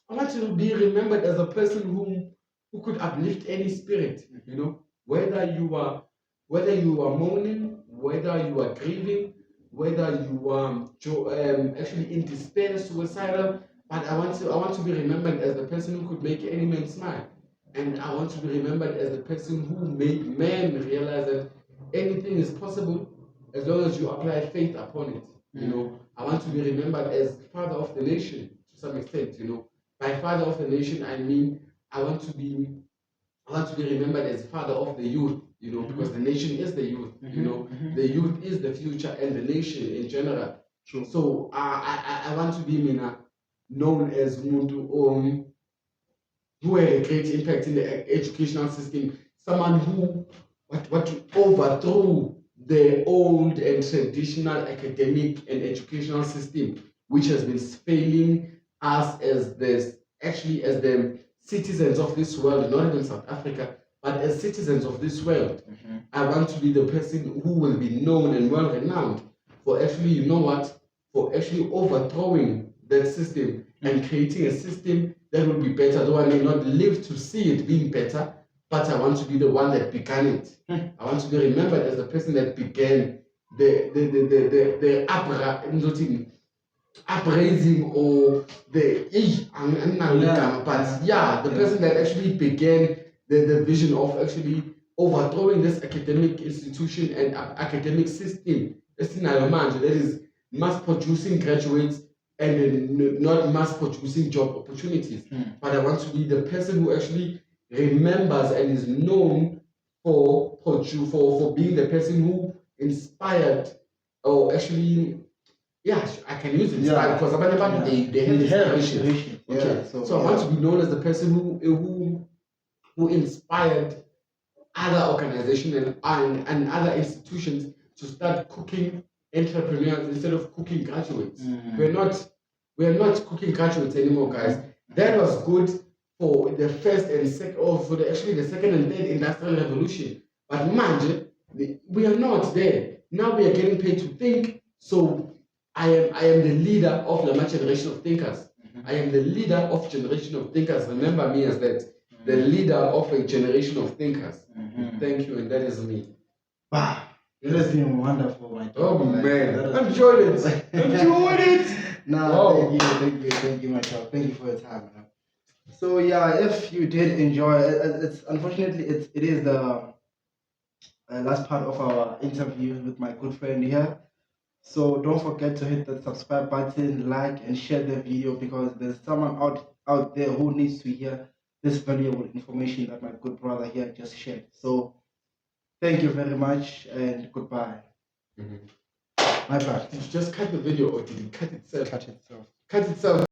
I want to be remembered as a person who could uplift any spirit. You know, whether you are mourning, whether you are grieving, whether you are actually in despair, suicidal. But I want to be remembered as the person who could make any man smile. And I want to be remembered as the person who made men realize that anything is possible as long as you apply faith upon it. You know, I want to be remembered as father of the nation to some extent. You know, by father of the nation, I mean I want to be remembered as father of the youth. You know, because the nation is the youth. You know, the youth is the future and the nation in general. True. So I want to be known as Muntu who had a great impact in the educational system, someone who overthrew the old and traditional academic and educational system, which has been failing us as the citizens of this world, not even South Africa, but as citizens of this world. I want to be the person who will be known and well renowned for actually, for actually overthrowing that system and creating a system that will be better. Though I may not live to see it being better, but I want to be the one that began it. I want to be remembered as the person that began the upraising or the person that actually began the vision of actually overthrowing this academic institution and academic system that is mass producing graduates and not mass producing job opportunities. But I want to be the person who actually remembers and is known for being the person who inspired, or actually, I can use inspired because they have inspiration. Okay, so I want to be known as the person who inspired other organizations and other institutions to start cooking entrepreneurs instead of cooking graduates. We're not cooking graduates anymore, guys. That was good for the first and second, or for the second and third industrial revolution. But man, we are not there. Now we are getting paid to think. So I am the leader of the generation of thinkers. I am the leader of generation of thinkers. Remember me as that. The leader of a generation of thinkers. Thank you, and that is me. Wow. It has been wonderful, my Oh man, enjoyed it. Enjoyed it. Thank you, my child. Thank you for your time, man. So if you did enjoy it's unfortunately it is the last part of our interview with my good friend here. So don't forget to hit the subscribe button, like and share the video, because there's someone out there who needs to hear this valuable information that my good brother here just shared. So thank you very much and goodbye. My bad. Did you just cut the video or did it cut itself? Cut itself. Cut itself.